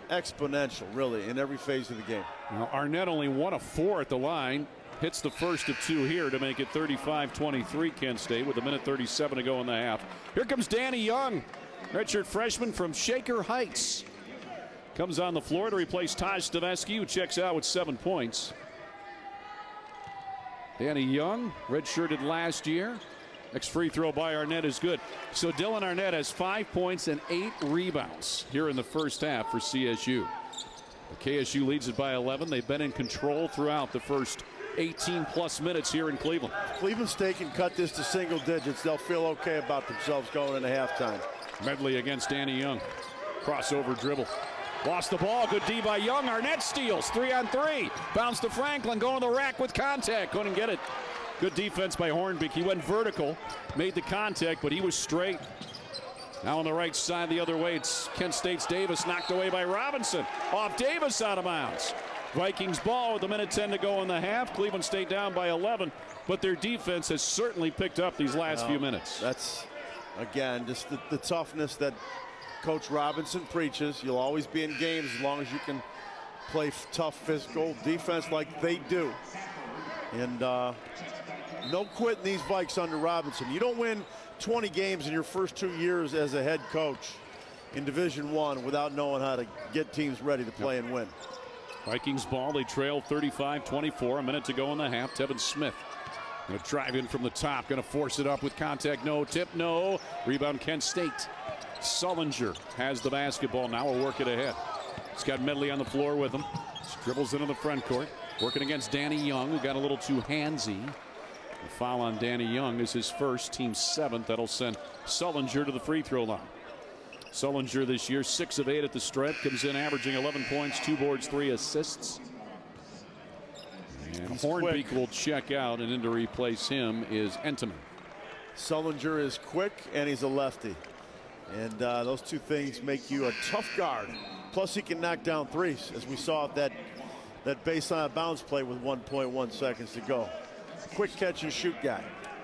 exponential, really, in every phase of the game. Now, Arnett only 1 of 4 at the line. Hits the first of 2 here to make it 35-23 Kent State with 1:37 to go in the half. Here comes Danny Young, redshirt freshman from Shaker Heights. Comes on the floor to replace Taj Stavesky, who checks out with 7 points. Danny Young, redshirted last year. Next free throw by Arnett is good. So Dylan Arnett has 5 points and 8 rebounds here in the first half for CSU. KSU leads it by 11. They've been in control throughout the first 18-plus minutes here in Cleveland. Cleveland State can cut this to single digits. They'll feel okay about themselves going into halftime. Medley against Danny Young. Crossover dribble. Lost the ball. Good D by Young. Arnett steals. 3-on-3. Bounce to Franklin. Going to the rack with contact. Couldn't get it. Good defense by Hornbeak. He went vertical. Made the contact, but he was straight. Now on the right side the other way, it's Kent State's Davis, knocked away by Robinson. Off Davis, out of bounds. Vikings ball with 1:10 to go in the half. Cleveland State down by 11, but their defense has certainly picked up these last few minutes. That's, again, just the toughness that Coach Robinson preaches. You'll always be in games as long as you can play tough physical defense like they do. And no quitting these Vikes under Robinson. You don't win 20 games in your first 2 years as a head coach in Division I without knowing how to get teams ready to play and win. Vikings ball. They trail 35-24. A minute to go in the half. Tevin Smith going to drive in from the top. Going to force it up with contact. No. Tip. No. Rebound Kent State. Sullinger has the basketball. Now we'll work it ahead. He's got Medley on the floor with him. Dribbles into the front court. Working against Danny Young, who got a little too handsy. The foul on Danny Young is his first, team 7th. That'll send Sullinger to the free throw line. Sullinger this year 6 of 8 at the stripe, comes in averaging 11 points, 2 boards, 3 assists. And Hornbeak will check out, and in to replace him is Entenmann. Sullinger is quick and he's a lefty, and those two things make you a tough guard. Plus he can knock down threes, as we saw that baseline bounce play with 1.1 seconds to go. Quick catch and shoot guy.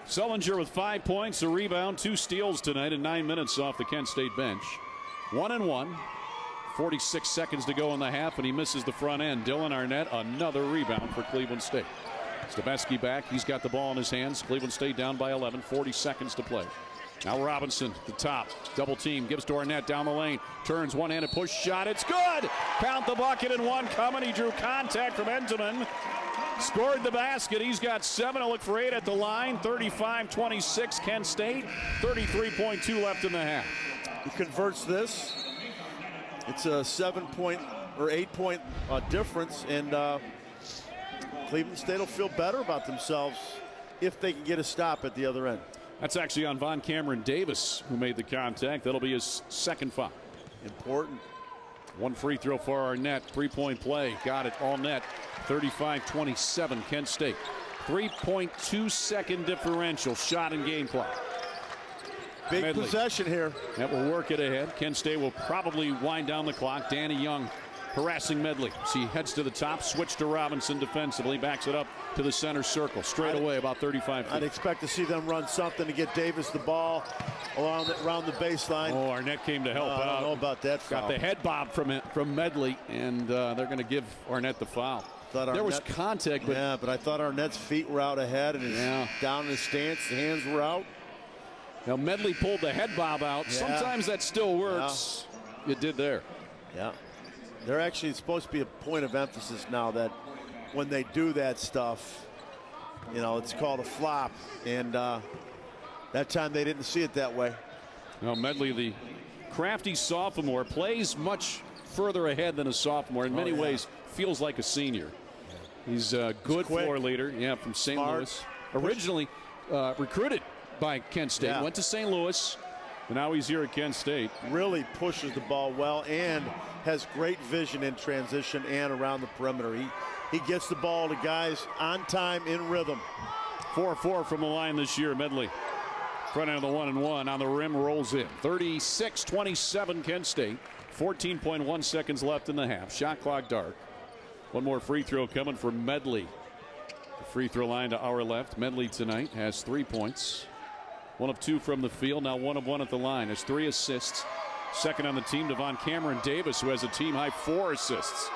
Sullinger with 5 points, a rebound, 2 steals tonight in 9 minutes off the Kent State bench. 1-1. 46 seconds to go in the half, and he misses the front end. Dylan Arnett, another rebound for Cleveland State. Stavesky back. He's got the ball in his hands. Cleveland State down by 11. 40 seconds to play. Now Robinson, the top. Double team. Gives to Arnett down the lane. Turns one-handed push shot. It's good! Count the bucket and 1 coming. He drew contact from Entenmann. Scored the basket. He's got 7. He'll look for 8 at the line. 35-26 Kent State. 33.2 left in the half. He converts this. It's a 7-point or 8-point difference, and Cleveland State will feel better about themselves if they can get a stop at the other end. That's actually on Von Cameron Davis, who made the contact. That'll be his second foul. Important. 1 free throw for Arnett. 3-point play. Got it all net. 35-27 Kent State. 3.2-second differential. Shot and game clock. Big Medley. Possession here. That will work it ahead. Kent State will probably wind down the clock. Danny Young harassing Medley. He heads to the top, switch to Robinson defensively, backs it up to the center circle, straight away about 35 feet. I'd expect to see them run something to get Davis the ball around the baseline. Oh, Arnett came to help out. I don't know about that foul. Got the head bob from Medley, and they're going to give Arnett the foul. There was contact, but yeah, but I thought Arnett's feet were out ahead and down in his stance, the hands were out. Now Medley pulled the head bob out. Yeah. Sometimes that still works. It did there. Yeah. They're actually supposed to be a point of emphasis now that when they do that stuff, it's called a flop. And that time they didn't see it that way. Now Medley, the crafty sophomore, plays much further ahead than a sophomore. In many ways, feels like a senior. He's a good floor leader, from St. Louis. Originally recruited by Kent State, went to St. Louis, and now he's here at Kent State. Really pushes the ball well and has great vision in transition and around the perimeter. He gets the ball to guys on time, in rhythm. 4-4 from the line this year. Medley, front end of the 1-and-1 on the rim, rolls in. 36-27 Kent State. 14.1 seconds left in the half. Shot clock dark. One more free throw coming for Medley. The free throw line to our left. Medley tonight has 3 points. 1 of 2 from the field. Now 1 of 1 at the line. Has 3 assists. Second on the team, Devon Cameron Davis, who has a team high 4 assists.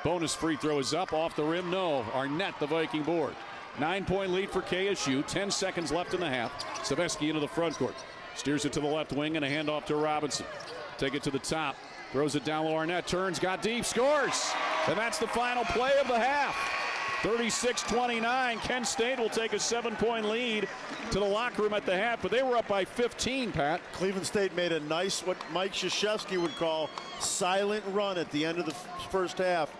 Bonus free throw is up, off the rim, no. Arnett, the Viking board. 9-point lead for KSU. 10 seconds left in the half. Savesky into the front court. Steers it to the left wing and a handoff to Robinson. Take it to the top. Throws it down low. Arnett turns, got deep, scores. And that's the final play of the half. 36-29. Kent State will take a 7-point lead to the locker room at the half, but they were up by 15, Pat. Cleveland State made a nice, what Mike Krzyzewski would call, silent run at the end of the first half.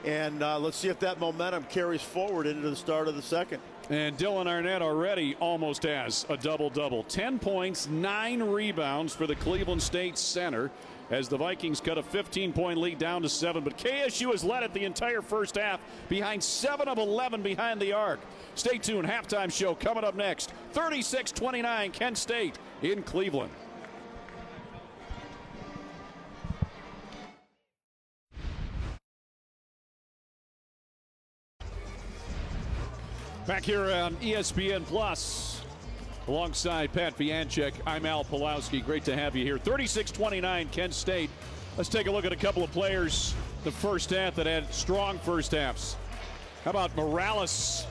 And let's see if that momentum carries forward into the start of the second. And Dylan Arnett already almost has a double-double. 10 points, 9 rebounds for the Cleveland State center as the Vikings cut a 15-point lead down to 7. But KSU has led it the entire first half, behind 7 of 11 behind the arc. Stay tuned. Halftime show coming up next. 36-29 Kent State in Cleveland. Back here on ESPN Plus, alongside Pat Vianchek, I'm Al Pulowski. Great to have you here. 36-29 Kent State. Let's take a look at a couple of players the first half that had strong first halves. How about Morales?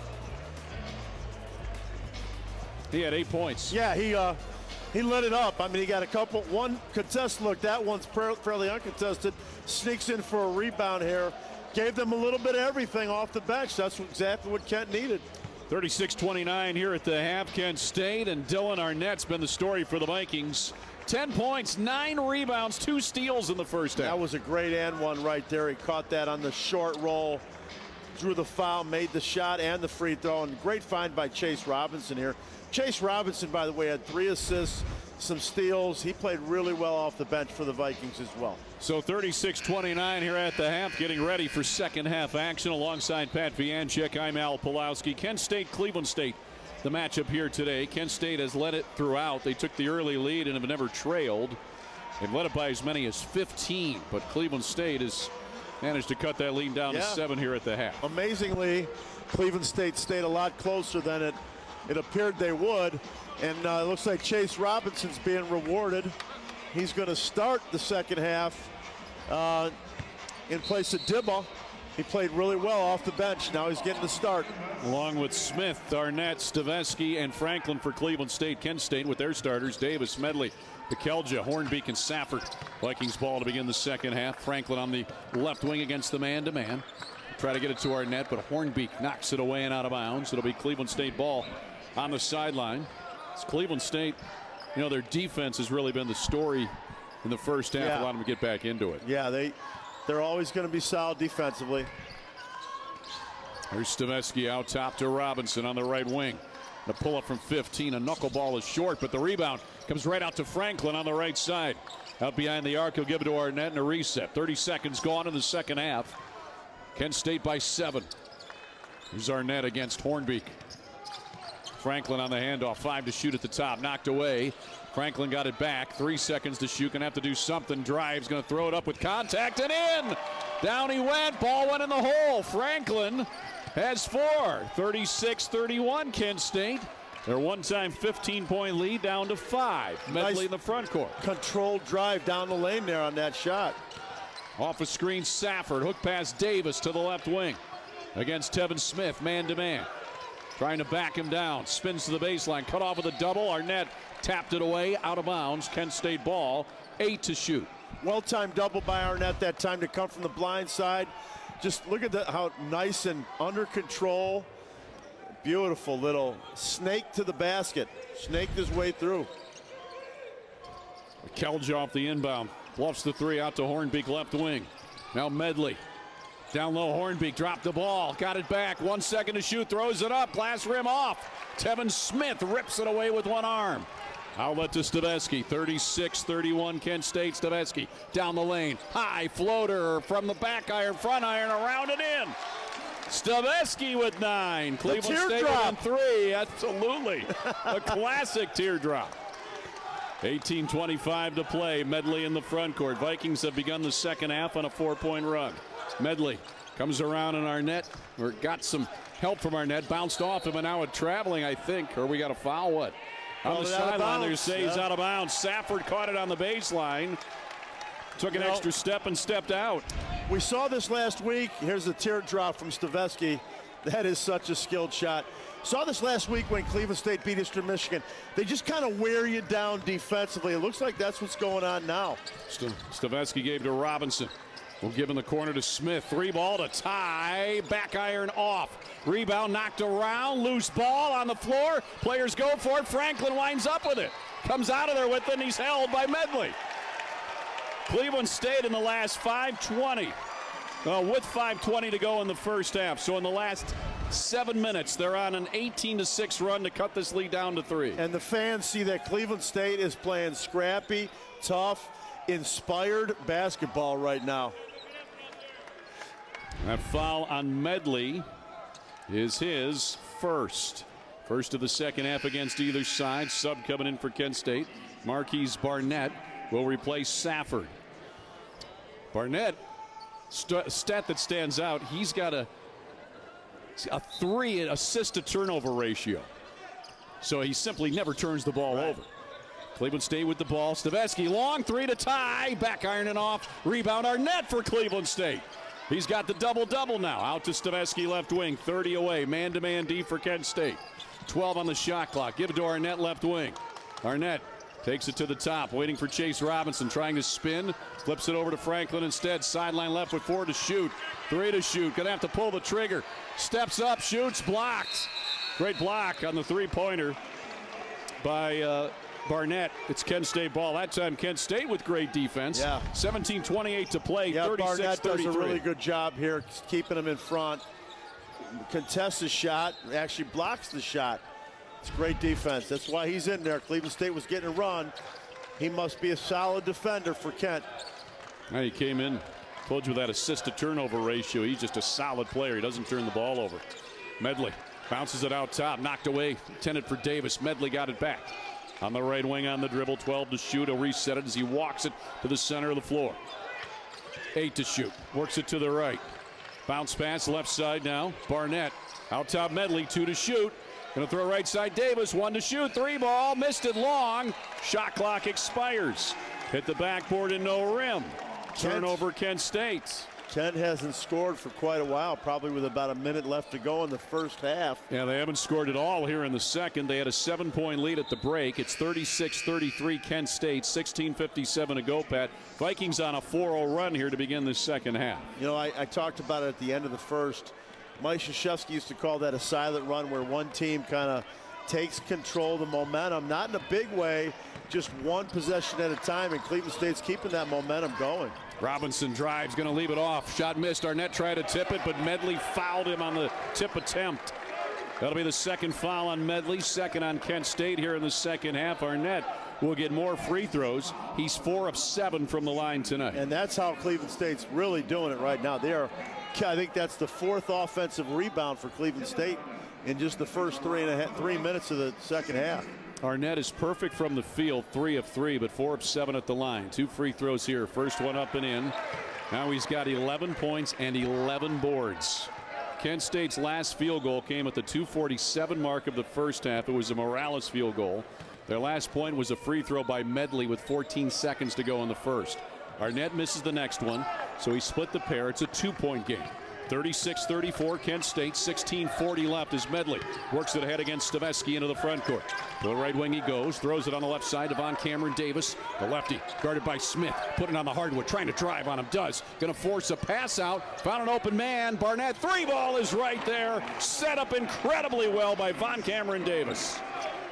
He had 8 points. Yeah, he lit it up. I mean, he got one contested look. That one's fairly uncontested. Sneaks in for a rebound here. Gave them a little bit of everything off the bench. That's exactly what Kent needed. 36-29 here at the half. Kent State, and Dylan Arnett's been the story for the Vikings. 10 points, 9 rebounds, 2 steals in the first half. That was a great and one right there. He caught that on the short roll, drew the foul, made the shot and the free throw, and great find by Chase Robinson here. Chase Robinson, by the way, had 3 assists, some steals. He played really well off the bench for the Vikings as well. So 36-29 here at the half, getting ready for second half action alongside Pat Vianchek. I'm Al Pulowski. Kent State, Cleveland State, the matchup here today. Kent State has led it throughout. They took the early lead and have never trailed. They've led it by as many as 15, but Cleveland State has managed to cut that lead down to 7 here at the half. Amazingly, Cleveland State stayed a lot closer than it appeared they would, and it looks like Chase Robinson's being rewarded. He's going to start the second half in place of Dibba. He played really well off the bench. Now he's getting the start. Along with Smith, Arnett, Stavesky, and Franklin for Cleveland State. Kent State with their starters, Davis, Medley, Bekelja, Hornbeak, and Safford. Vikings ball to begin the second half. Franklin on the left wing against the man-to-man. Try to get it to Arnett, but Hornbeak knocks it away and out of bounds. It'll be Cleveland State ball on the sideline. It's Cleveland State. You know, their defense has really been the story in the first half. Allowed them to get back into it. Yeah, they're always going to be solid defensively. Here's Stavesky out top to Robinson on the right wing. The pull up from 15. A knuckleball is short, but the rebound comes right out to Franklin on the right side. Out behind the arc, he'll give it to Arnett in a reset. 30 seconds gone in the second half. Kent State by 7. Here's Arnett against Hornbeak. Franklin on the handoff. 5 to shoot at the top. Knocked away. Franklin got it back. 3 seconds to shoot. Gonna have to do something. Drives. Gonna throw it up with contact and in. Down he went. Ball went in the hole. Franklin has 4. 36-31 Kent State. Their one-time 15-point lead down to 5. Medley Nice in the front court. Controlled drive down the lane there on that shot. Off a screen, Safford. Hook pass Davis to the left wing. Against Tevin Smith, man-to-man. Trying to back him down. Spins to the baseline. Cut off with a double. Arnett tapped it away. Out of bounds. Kent State ball. 8 to shoot. Well-timed double by Arnett that time to come from the blind side. Just look at how nice and under control. Beautiful little snake to the basket. Snaked his way through. Kelge off the inbound. Bluffs the 3 out to Hornbeak left wing. Now Medley. Down low, Hornbeak dropped the ball. Got it back. 1 second to shoot. Throws it up. Glass rim off. Tevin Smith rips it away with one arm. Outlet to Staveski. 36-31 Kent State. Staveski down the lane. High floater from the back iron, front iron, around and in. Staveski with 9. Cleveland State within 3. Absolutely. A classic teardrop. 18:25 to play. Medley in the front court. Vikings have begun the second half on a 4-point run. Medley comes around and Arnett, or got some help from Arnett, bounced off him, and now it's traveling, I think. Or we got a foul, what? On the sideline, they say he's out of bounds. Safford caught it on the baseline. Took an extra step and stepped out. We saw this last week. Here's a teardrop from Staveski. That is such a skilled shot. Saw this last week when Cleveland State beat Eastern Michigan. They just kind of wear you down defensively. It looks like that's what's going on now. Staveski gave to Robinson. Will give in the corner to Smith. 3 ball to tie. Back iron off. Rebound knocked around. Loose ball on the floor. Players go for it. Franklin winds up with it. Comes out of there with it, and he's held by Medley. Cleveland State in the last 5:20. With 5:20 to go in the first half. So in the last 7 minutes, they're on an 18-6 run to cut this lead down to 3. And the fans see that Cleveland State is playing scrappy, tough, inspired basketball right now. That foul on Medley is his first. First of the second half against either side. Sub coming in for Kent State. Marquise Barnett will replace Safford. Barnett, stat that stands out, he's got a 3 assist to turnover ratio. So he simply never turns the ball over. Cleveland State with the ball. Staveski, long 3 to tie. Back ironing off. Rebound Arnett for Cleveland State. He's got the double-double now. Out to Staveski left wing. 30 away. Man-to-man D for Kent State. 12 on the shot clock. Give it to Arnett left wing. Arnett takes it to the top. Waiting for Chase Robinson. Trying to spin. Flips it over to Franklin instead. Sideline left with 4 to shoot. 3 to shoot. Gonna have to pull the trigger. Steps up. Shoots. Blocked. Great block on the three-pointer by Barnett. It's Kent State ball. That time Kent State with great defense. 17:28 to play. Yeah, 36-33. Barnett does a really good job here keeping him in front. Contests the shot. Actually blocks the shot. It's great defense. That's why he's in there. Cleveland State was getting a run. He must be a solid defender for Kent. Now he came in. Told you that assist to turnover ratio. He's just a solid player. He doesn't turn the ball over. Medley bounces it out top. Knocked away. Intended for Davis. Medley got it back. On the right wing on the dribble, 12 to shoot. He'll reset it as he walks it to the center of the floor. 8 to shoot. Works it to the right. Bounce pass left side now. Barnett out top Medley. 2 to shoot. Gonna throw right side Davis. 1 to shoot. 3 ball. Missed it long. Shot clock expires. Hit the backboard and no rim. Turnover Kent State. Kent hasn't scored for quite a while, probably with about a minute left to go in the first half. Yeah, they haven't scored at all here in the second. They had a 7-point lead at the break. It's 36-33 Kent State, 16:57 to go, Pat. Vikings on a 4-0 run here to begin the second half. You know, I talked about it at the end of the first. Mike Krzyzewski used to call that a silent run, where one team kind of takes control of the momentum, not in a big way, just one possession at a time, and Cleveland State's keeping that momentum going. Robinson drives, going to leave it off. Shot missed. Arnett tried to tip it, but Medley fouled him on the tip attempt. That'll be the second foul on Medley, second on Kent State here in the second half. Arnett will get more free throws. He's 4 of 7 from the line tonight. And that's how Cleveland State's really doing it right now. They are, I think that's the 4th offensive rebound for Cleveland State in just the first 3 minutes of the second half. Arnett is perfect from the field, 3 of 3, but 4 of 7 at the line. 2 free throws here. First one up and in. Now he's got 11 points and 11 boards. Kent State's last field goal came at the 2:47 mark of the first half. It was a Morales field goal. Their last point was a free throw by Medley with 14 seconds to go in the first. Arnett misses the next one, so he split the pair. It's a 2-point game. 36-34 Kent State, 16:40 left as Medley works it ahead against Stavesky into the front court. To the right wing he goes, throws it on the left side to Von Cameron Davis. The lefty guarded by Smith, putting on the hardwood, trying to drive on him, does. Gonna force a pass out, found an open man, Barnett, three ball is right there. Set up incredibly well by Von Cameron Davis.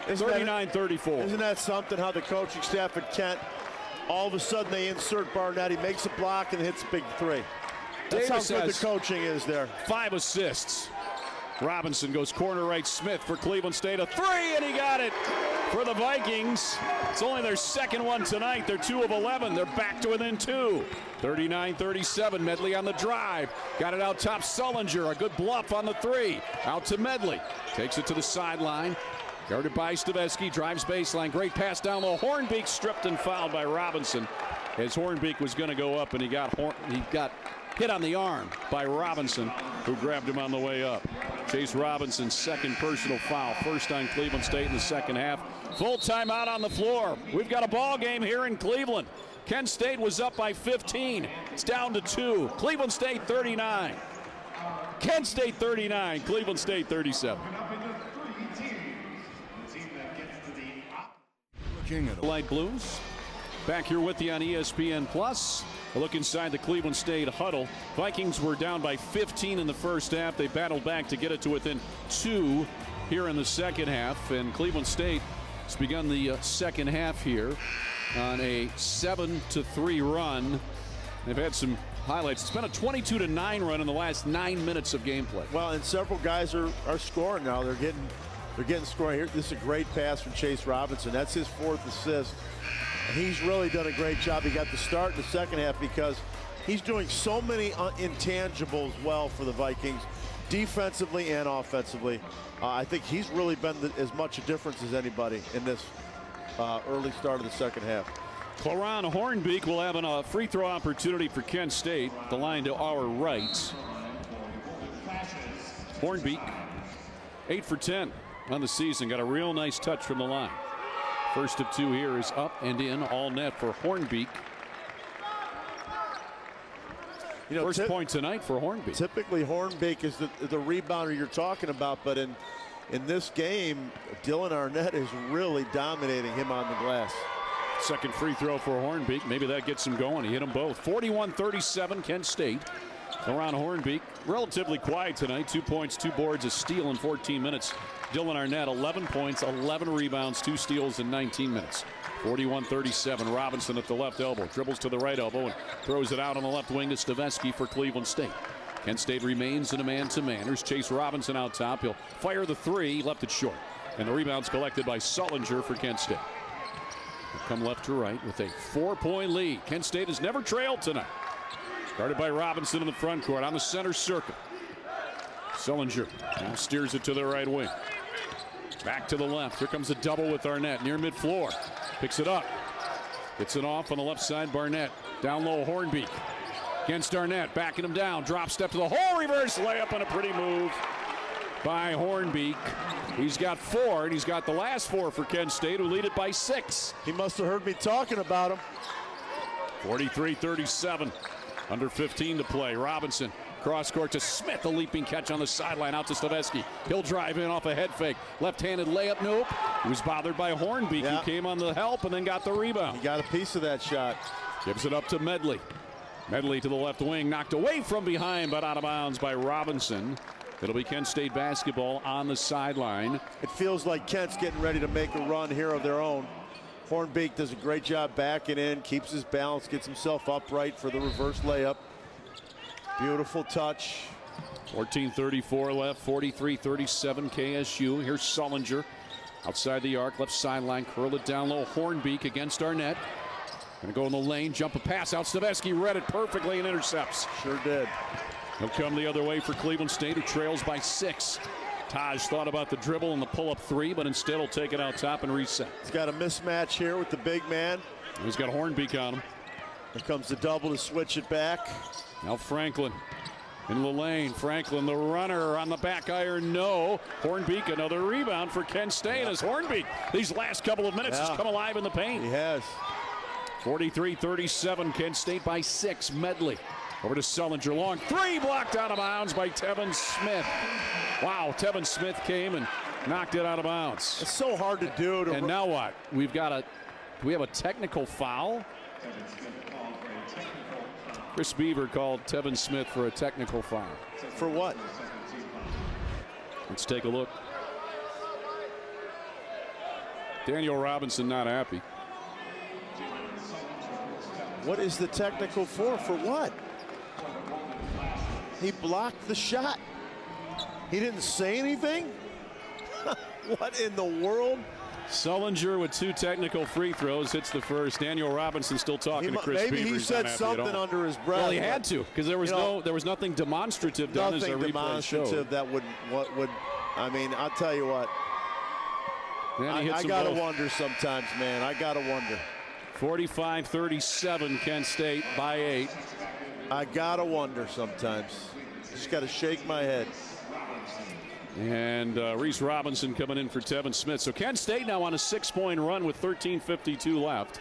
39-34. Isn't that something how the coaching staff at Kent, all of a sudden they insert Barnett, he makes a block and hits a big three. That's Davis how good the coaching is there. 5 assists. Robinson goes corner right, Smith for Cleveland State, a three, and he got it for the Vikings. It's only their second one tonight. They're 2 of 11. They're back to within 2. 39-37, Medley on the drive. Got it out top, Sullinger, a good bluff on the three. Out to Medley, takes it to the sideline. Guarded by Stavesky, drives baseline, great pass down low. Hornbeak stripped and fouled by Robinson. As Hornbeak was going to go up, and he got hit on the arm by Robinson, who grabbed him on the way up. Chase Robinson's second personal foul, first on Cleveland State in the second half. Full timeout on the floor. We've got a ball game here in Cleveland. Kent State was up by 15. It's down to 2. Cleveland State 39. Kent State 39. Cleveland State 37. Light Blues. Back here with you on ESPN Plus. A look inside the Cleveland State huddle. Vikings were down by 15 in the first half. They battled back to get it to within 2 here in the second half. And Cleveland State has begun the second half here on a 7-3 run. They've had some highlights. It's been a 22-9 run in the last 9 minutes of gameplay. Well, and several guys are scoring now. They're getting scoring here. This is a great pass from Chase Robinson. That's his 4th assist. He's really done a great job. He got the start in the second half because he's doing so many intangibles well for the Vikings, defensively and offensively. I think he's really been as much a difference as anybody in this early start of the second half. Cliron Hornbeak will have a free throw opportunity for Kent State. The line to our right. Hornbeak, 8 for 10 on the season. Got a real nice touch from the line. First of 2 here is up and in, all net for Hornbeak. You know, first point tonight for Hornbeak. Typically Hornbeak is the rebounder you're talking about, but in this game, Dylan Arnett is really dominating him on the glass. Second free throw for Hornbeak. Maybe that gets him going. He hit them both. 41-37 Kent State. Around Hornbeak, relatively quiet tonight. 2 points, 2 boards, a steal in 14 minutes. Dylan Arnett, 11 points, 11 rebounds, 2 steals in 19 minutes. 41-37. Robinson at the left elbow, dribbles to the right elbow and throws it out on the left wing to Stavesky for Cleveland State. Kent State remains in a man-to-man. Here's Chase Robinson out top. He'll fire the three, left it short. And the rebound's collected by Sullinger for Kent State. They'll come left to right with a 4-point lead. Kent State has never trailed tonight. Guarded by Robinson in the front court on the center circle. Sullinger now steers it to the right wing. Back to the left. Here comes a double with Arnett near mid-floor. Picks it up. Gets it off on the left side. Barnett down low. Hornbeak against Arnett. Backing him down. Drop step to the hole. Reverse layup and a pretty move by Hornbeak. He's got 4, and he's got the last 4 for Kent State, who lead it by 6. He must have heard me talking about him. 43-37. Under 15 to play. Robinson cross court to Smith. A leaping catch on the sideline out to Stavesky. He'll drive in off a head fake. Left-handed layup. Nope. He was bothered by Hornbeak. Yeah. He came on the help and then got the rebound. He got a piece of that shot. Gives it up to Medley. Medley to the left wing. Knocked away from behind but out of bounds by Robinson. It'll be Kent State basketball on the sideline. It feels like Kent's getting ready to make a run here of their own. Hornbeak does a great job backing in, keeps his balance, gets himself upright for the reverse layup. Beautiful touch. 14:34 left, 43-37 KSU. Here's Sullinger outside the arc, left sideline, curl it down low. Hornbeak against Arnett. Gonna go in the lane, jump a pass out. Stavesky read it perfectly and intercepts. Sure did. He'll come the other way for Cleveland State, who trails by 6. Taj thought about the dribble and the pull-up 3, but instead he'll take it out top and reset. He's got a mismatch here with the big man. He's got Hornbeak on him. Here comes the double to switch it back. Now Franklin in the lane. Franklin, the runner on the back iron, no. Hornbeak, another rebound for Kent State as Hornbeak, these last couple of minutes, has come alive in the paint. He has. 43-37, Kent State by 6. Medley over to Sullinger. Long three, blocked out of bounds by Tevin Smith. Wow, Tevin Smith came and knocked it out of bounds. It's so hard to do. And now what? We have a technical foul? Chris Beaver called Tevin Smith for a technical foul. For what? Let's take a look. Daniel Robinson not happy. What is the technical for? For what? He blocked the shot. He didn't say anything? What in the world? Sullinger with 2 technical free throws, hits the first. Daniel Robinson still talking to Chris Beaver. Maybe he said something under his breath. Well, he had to, because there was nothing demonstrative done as a replay showed. That would I mean, I'll tell you what. I gotta wonder sometimes, man. I gotta wonder. 45-37, Kent State by 8. I gotta wonder sometimes. Just gotta shake my head. And Reese Robinson coming in for Tevin Smith. So Kent State now on a 6-point run with 13:52 left.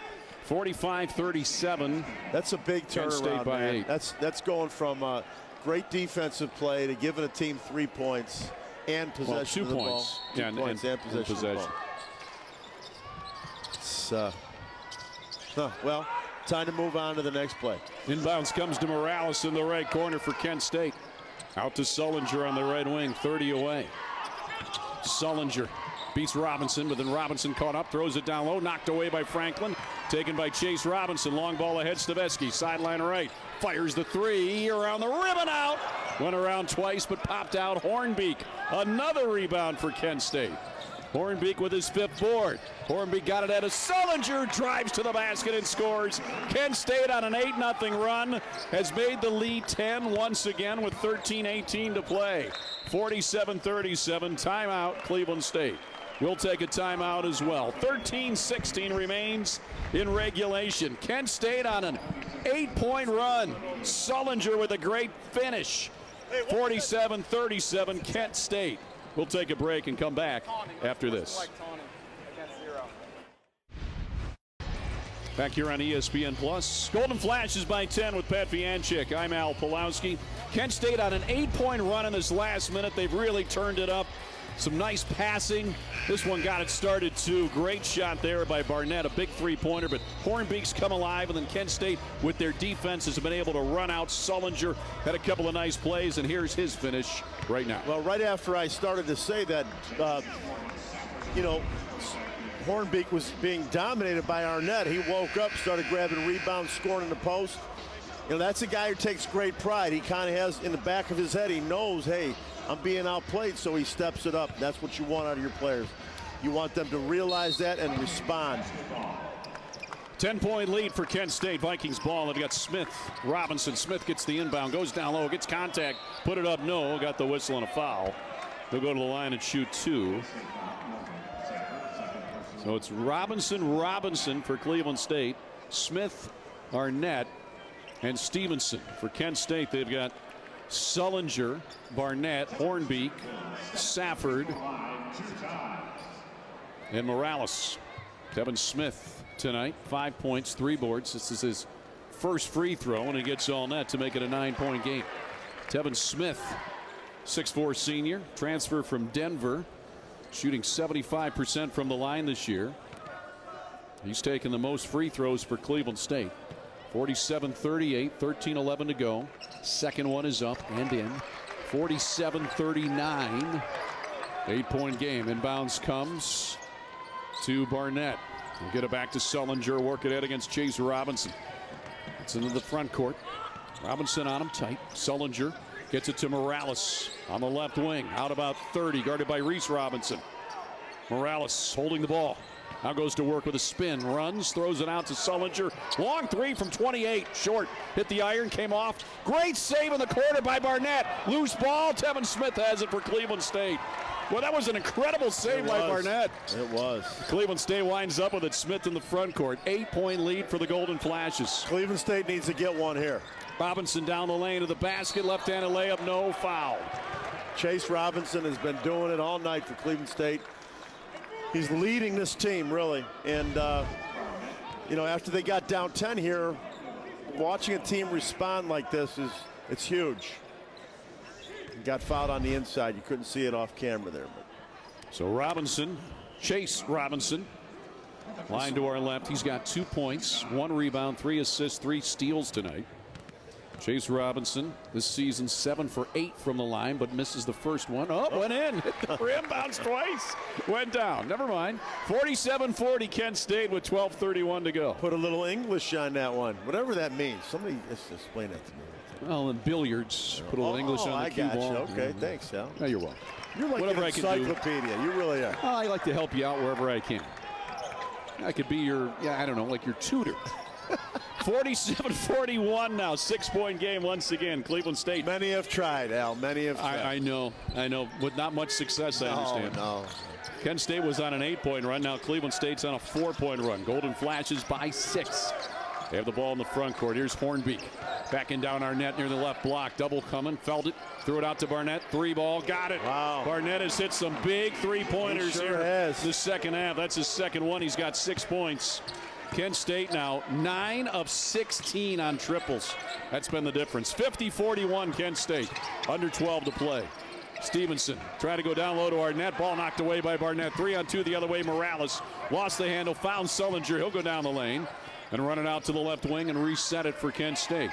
45-37. That's a big turnaround. Kent State by 8. That's going from great defensive play to giving a team 3 points and possession of the ball. 2 points and possession of the ball. It's, well, time to move on to the next play. Inbounds comes to Morales in the right corner for Kent State. Out to Sullinger on the right wing, 30 away. Sullinger beats Robinson, but then Robinson caught up, throws it down low, knocked away by Franklin. Taken by Chase Robinson. Long ball ahead, Staveski, sideline right. Fires the 3, around the rim and out. Went around twice, but popped out. Hornbeak, another rebound for Kent State. Hornbeak with his 5th board. Hornbeak got it at a Sullinger, drives to the basket and scores. Kent State on an 8-0 run has made the lead 10 once again with 13:18 to play. 47-37, timeout Cleveland State. We'll take a timeout as well. 13:16 remains in regulation. Kent State on an 8-point run. Sullinger with a great finish. 47-37, Kent State. We'll take a break and come back after this. Back here on ESPN Plus. Golden Flashes by 10 with Pat Vianchik. I'm Al Pulowski. Kent State on an 8-point run in this last minute. They've really turned it up. Some nice passing. This one got it started too. Great shot there by Barnett, a big 3-pointer, but Hornbeak's come alive, and then Kent State with their defense has been able to run out. Sullinger had a couple of nice plays, and here's his finish right now. Well, right after I started to say that, you know, Hornbeak was being dominated by Arnett. He woke up, started grabbing rebounds, scoring in the post. You know, that's a guy who takes great pride. He kind of has in the back of his head, he knows, hey, I'm being outplayed, so he steps it up. That's what you want out of your players. You want them to realize that and respond. 10-point lead for Kent State. Vikings ball. They've got Smith, Robinson. Smith gets the inbound, goes down low, gets contact, put it up, no, got the whistle and a foul. They'll go to the line and shoot 2. So it's Robinson for Cleveland State, Smith, Arnett, and Stevenson. For Kent State, they've got Sullinger, Barnett, Hornbeak, Safford, and Morales. Tevin Smith tonight, 5 points, 3 boards. This is his first free throw, and he gets all net to make it a 9-point game. Tevin Smith, 6'4" senior, transfer from Denver, shooting 75% from the line this year. He's taken the most free throws for Cleveland State. 47-38, 13-11 to go. Second one is up and in. 47-39, 8-point game. Inbounds comes to Barnett. We'll get it back to Sullinger. Work it out against Chase Robinson. It's into the front court. Robinson on him tight. Sullinger gets it to Morales on the left wing. Out about 30, guarded by Reese Robinson. Morales holding the ball. Now goes to work with a spin, runs, throws it out to Sullinger. Long 3 from 28, short. Hit the iron, came off. Great save in the corner by Barnett. Loose ball, Tevin Smith has it for Cleveland State. Well, that was an incredible save by Barnett. It was. Cleveland State winds up with it. Smith in the front court. 8-point lead for the Golden Flashes. Cleveland State needs to get one here. Robinson down the lane to the basket. Left-handed layup. No foul. Chase Robinson has been doing it all night for Cleveland State. He's leading this team, really. And, you know, after they got down 10 here, watching a team respond like this it's huge. He got fouled on the inside. You couldn't see it off camera there. But. So Robinson, Chase Robinson, line to our left. He's got 2 points, 1 rebound, 3 assists, 3 steals tonight. Chase Robinson this season 7 for 8 from the line, but misses the first one. Oh, went in. Hit the rim, bounced twice. Went down. Never mind. 47-40 Kent State with 12:31 to go. Put a little English on that one. Whatever that means. Somebody just explain that to me. Well, in billiards, put a little English on the cue ball. Okay, thanks, Al. No, you're welcome. You're like whatever an encyclopedia. You really are. I like to help you out wherever I can. I could be your, I don't know, like your tutor. 47-41 now, 6-point game once again. Cleveland State. Many have tried, Al. Many have tried. I know, with not much success, I understand. No. Kent State was on an 8-point run. Now Cleveland State's on a 4-point run. Golden Flashes by 6. They have the ball in the front court. Here's Hornbeak. Backing down our net near the left block. Double coming. Felt it. Threw it out to Barnett. 3 ball. Got it. Wow. Barnett has hit some big 3-pointers sure here has. the second half. That's his second one. He's got 6 points. Kent State now 9 of 16 on triples. That's been the difference. 50-41 Kent State. Under 12 to play. Stevenson trying to go down low to Arnett. Ball knocked away by Barnett. 3-on-2 the other way. Morales lost the handle. Found Sullinger. He'll go down the lane and run it out to the left wing and reset it for Kent State.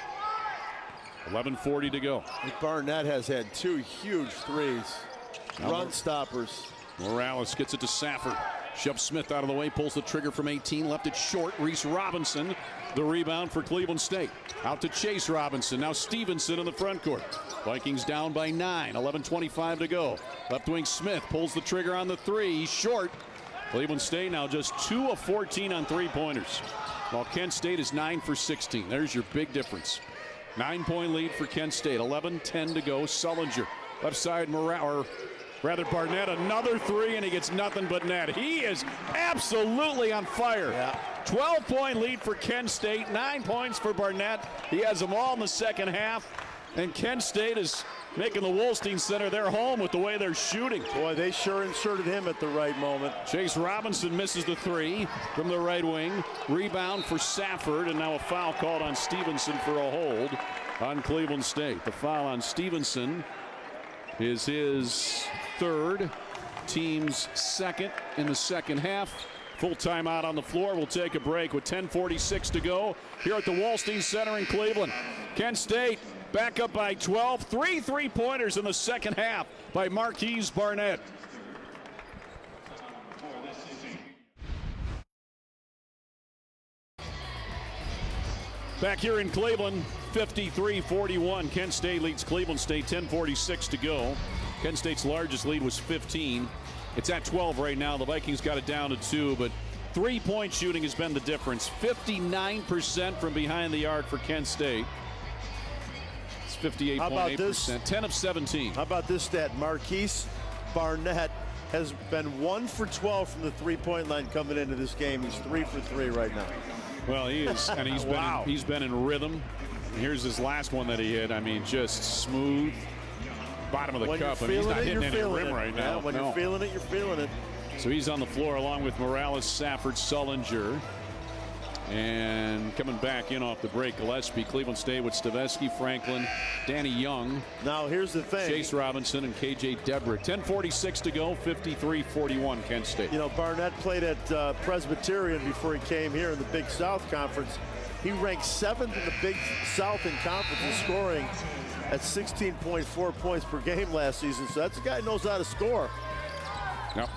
11:40 to go. Barnett has had 2 huge threes. Run stoppers. Morales gets it to Safford. Shoves Smith out of the way, pulls the trigger from 18, left it short. Reese Robinson, the rebound for Cleveland State. Out to Chase Robinson. Now Stevenson in the front court. Vikings down by 9. 11:25 to go. Left wing Smith pulls the trigger on the 3. He's short. Cleveland State now just 2 of 14 on 3-pointers. While Kent State is 9 for 16. There's your big difference. 9-point lead for Kent State. 11:10 to go. Sullinger, left side, Barnett, another 3, and he gets nothing but net. He is absolutely on fire. Yeah. 12-point lead for Kent State. 9 points for Barnett. He has them all in the second half. And Kent State is making the Wolstein Center their home with the way they're shooting. Boy, they sure inserted him at the right moment. Chase Robinson misses the 3 from the right wing. Rebound for Safford, and now a foul called on Stevenson for a hold on Cleveland State. The foul on Stevenson is his 3rd, team's 2nd in the second half. Full timeout on the floor. We'll take a break with 10:46 to go here at the Wolstein Center in Cleveland. Kent State back up by 12. 3 3-pointers in the second half by Marquise Barnett. Back here in Cleveland, 53-41. Kent State leads Cleveland State. 10:46 to go. Kent State's largest lead was 15. It's at 12 right now. The Vikings got it down to 2, but 3-point shooting has been the difference. 59% from behind the arc for Kent State. It's 58.8%. 10 of 17. How about this stat? Marquise Barnett has been 1 for 12 from the 3-point line coming into this game. He's 3 for 3 right now. Well, he is, and he's Wow. been in rhythm. Here's his last one that he hit. I mean, just smooth. Bottom of the cup. I mean, he's not hitting any rim right now. When you're feeling it, you're feeling it. So he's on the floor along with Morales, Safford, Sullinger. And coming back in off the break, Gillespie. Cleveland State with Stavesky, Franklin, Danny Young. Now here's the thing. Chase Robinson and KJ Debrick. 10:46 to go. 53-41 Kent State. You know, Barnett played at Presbyterian before he came here in the Big South Conference. He ranked 7th in the Big South in conference in scoring at 16.4 points per game last season. So that's a guy who knows how to score. Yep.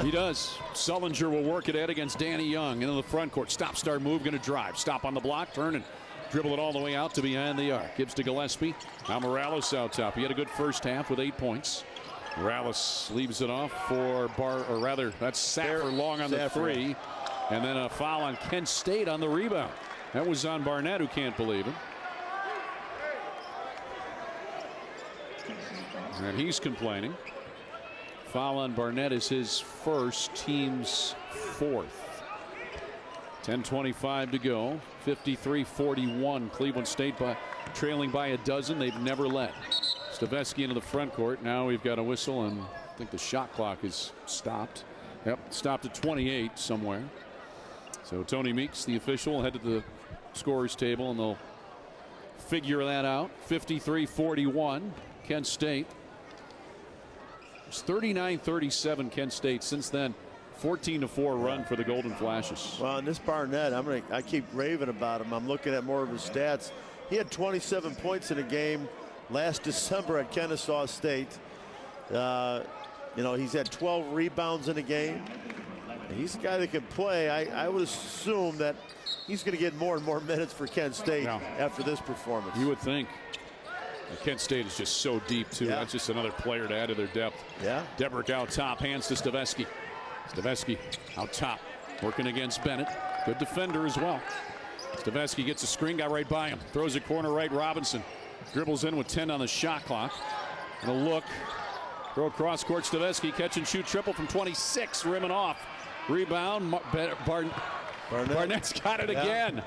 He does. Sullinger will work it at against Danny Young into the front court. Stop, start, move, going to drive. Stop on the block, turn and dribble it all the way out to behind the arc. Gives to Gillespie. Now Morales out top. He had a good first half with 8 points. Morales leaves it off for that's Safford long on the 3. And then a foul on Kent State on the rebound. That was on Barnett, who can't believe it. And he's complaining. Foul on Barnett is his first, team's fourth. 10:25 to go. 53-41. Cleveland State trailing by a dozen. They've never led. Staveski into the front court. Now we've got a whistle, and I think the shot clock is stopped. Yep, stopped at 28 somewhere. So Tony Meeks, the official, will head to the scorer's table, and they'll figure that out. 53-41. Kent State. It's 39-37 Kent State. Since then, 14-4 run for the Golden Flashes. Well, and this Barnett, I keep raving about him. I'm looking at more of his stats. He had 27 points in a game last December at Kennesaw State. You know, he's had 12 rebounds in a game. He's a guy that can play. I would assume that he's going to get more and more minutes for Kent State after this performance. You would think. Kent State is just so deep, too. Yeah. That's just another player to add to their depth. Yeah. Debrick out top, hands to Staveski. Staveski out top, working against Bennett. Good defender as well. Staveski gets a screen, got right by him. Throws a corner right, Robinson. Dribbles in with 10 on the shot clock. And a look. Throw across court, Staveski, catch and shoot triple from 26, rimming off. Rebound, Barnett's got it again.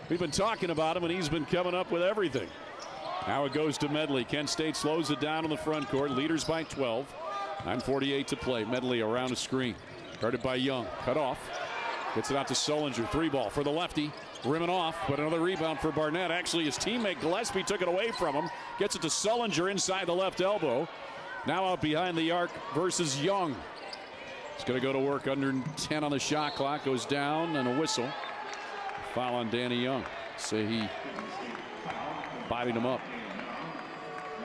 We've been talking about him, and he's been coming up with everything. Now it goes to Medley. Kent State slows it down in the front court. Leaders by 12. 9:48 to play. Medley around a screen. Guarded by Young. Cut off. Gets it out to Sullinger. 3-ball for the lefty. Rimming off, but another rebound for Barnett. Actually, his teammate Gillespie took it away from him. Gets it to Sullinger inside the left elbow. Now out behind the arc versus Young. He's going to go to work under 10 on the shot clock. Goes down and a whistle. Foul on Danny Young. Say he bodied him up.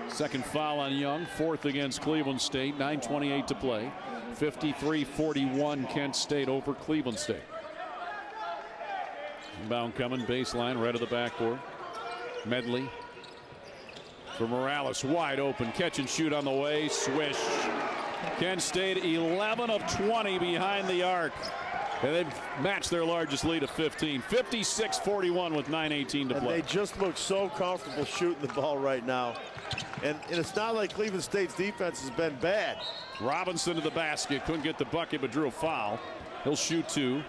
Second foul on Young. Fourth against Cleveland State. 9:28 to play. 53-41 Kent State over Cleveland State. Inbound coming. Baseline right of the backboard. Medley. For Morales, wide open, catch and shoot on the way, swish. Kent State 11 of 20 behind the arc. And they've matched their largest lead of 15. 56-41 with 9:18 to play. And they just look so comfortable shooting the ball right now. And it's not like Cleveland State's defense has been bad. Robinson to the basket, couldn't get the bucket but drew a foul. He'll shoot two.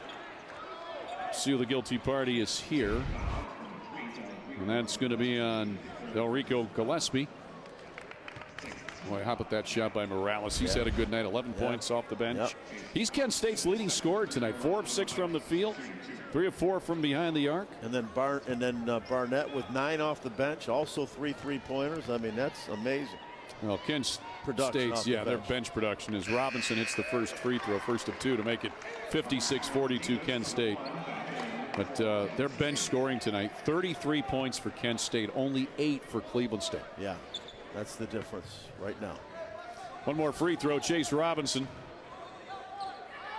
See who the guilty party is here. And that's going to be on Elrico Gillespie. Boy, how about that shot by Morales? He's had a good night. 11 points off the bench. He's Kent State's leading scorer tonight. 4 of 6 from the field, 3 of 4 from behind the arc. And then Barnett with 9 off the bench, also 3 3-pointers. I mean, that's amazing. Well, Kent State's, their bench production is Robinson hits the first free throw, first of 2 to make it 56-42 Kent State. But their bench scoring tonight, 33 points for Kent State, only 8 for Cleveland State. Yeah, that's the difference right now. One more free throw, Chase Robinson.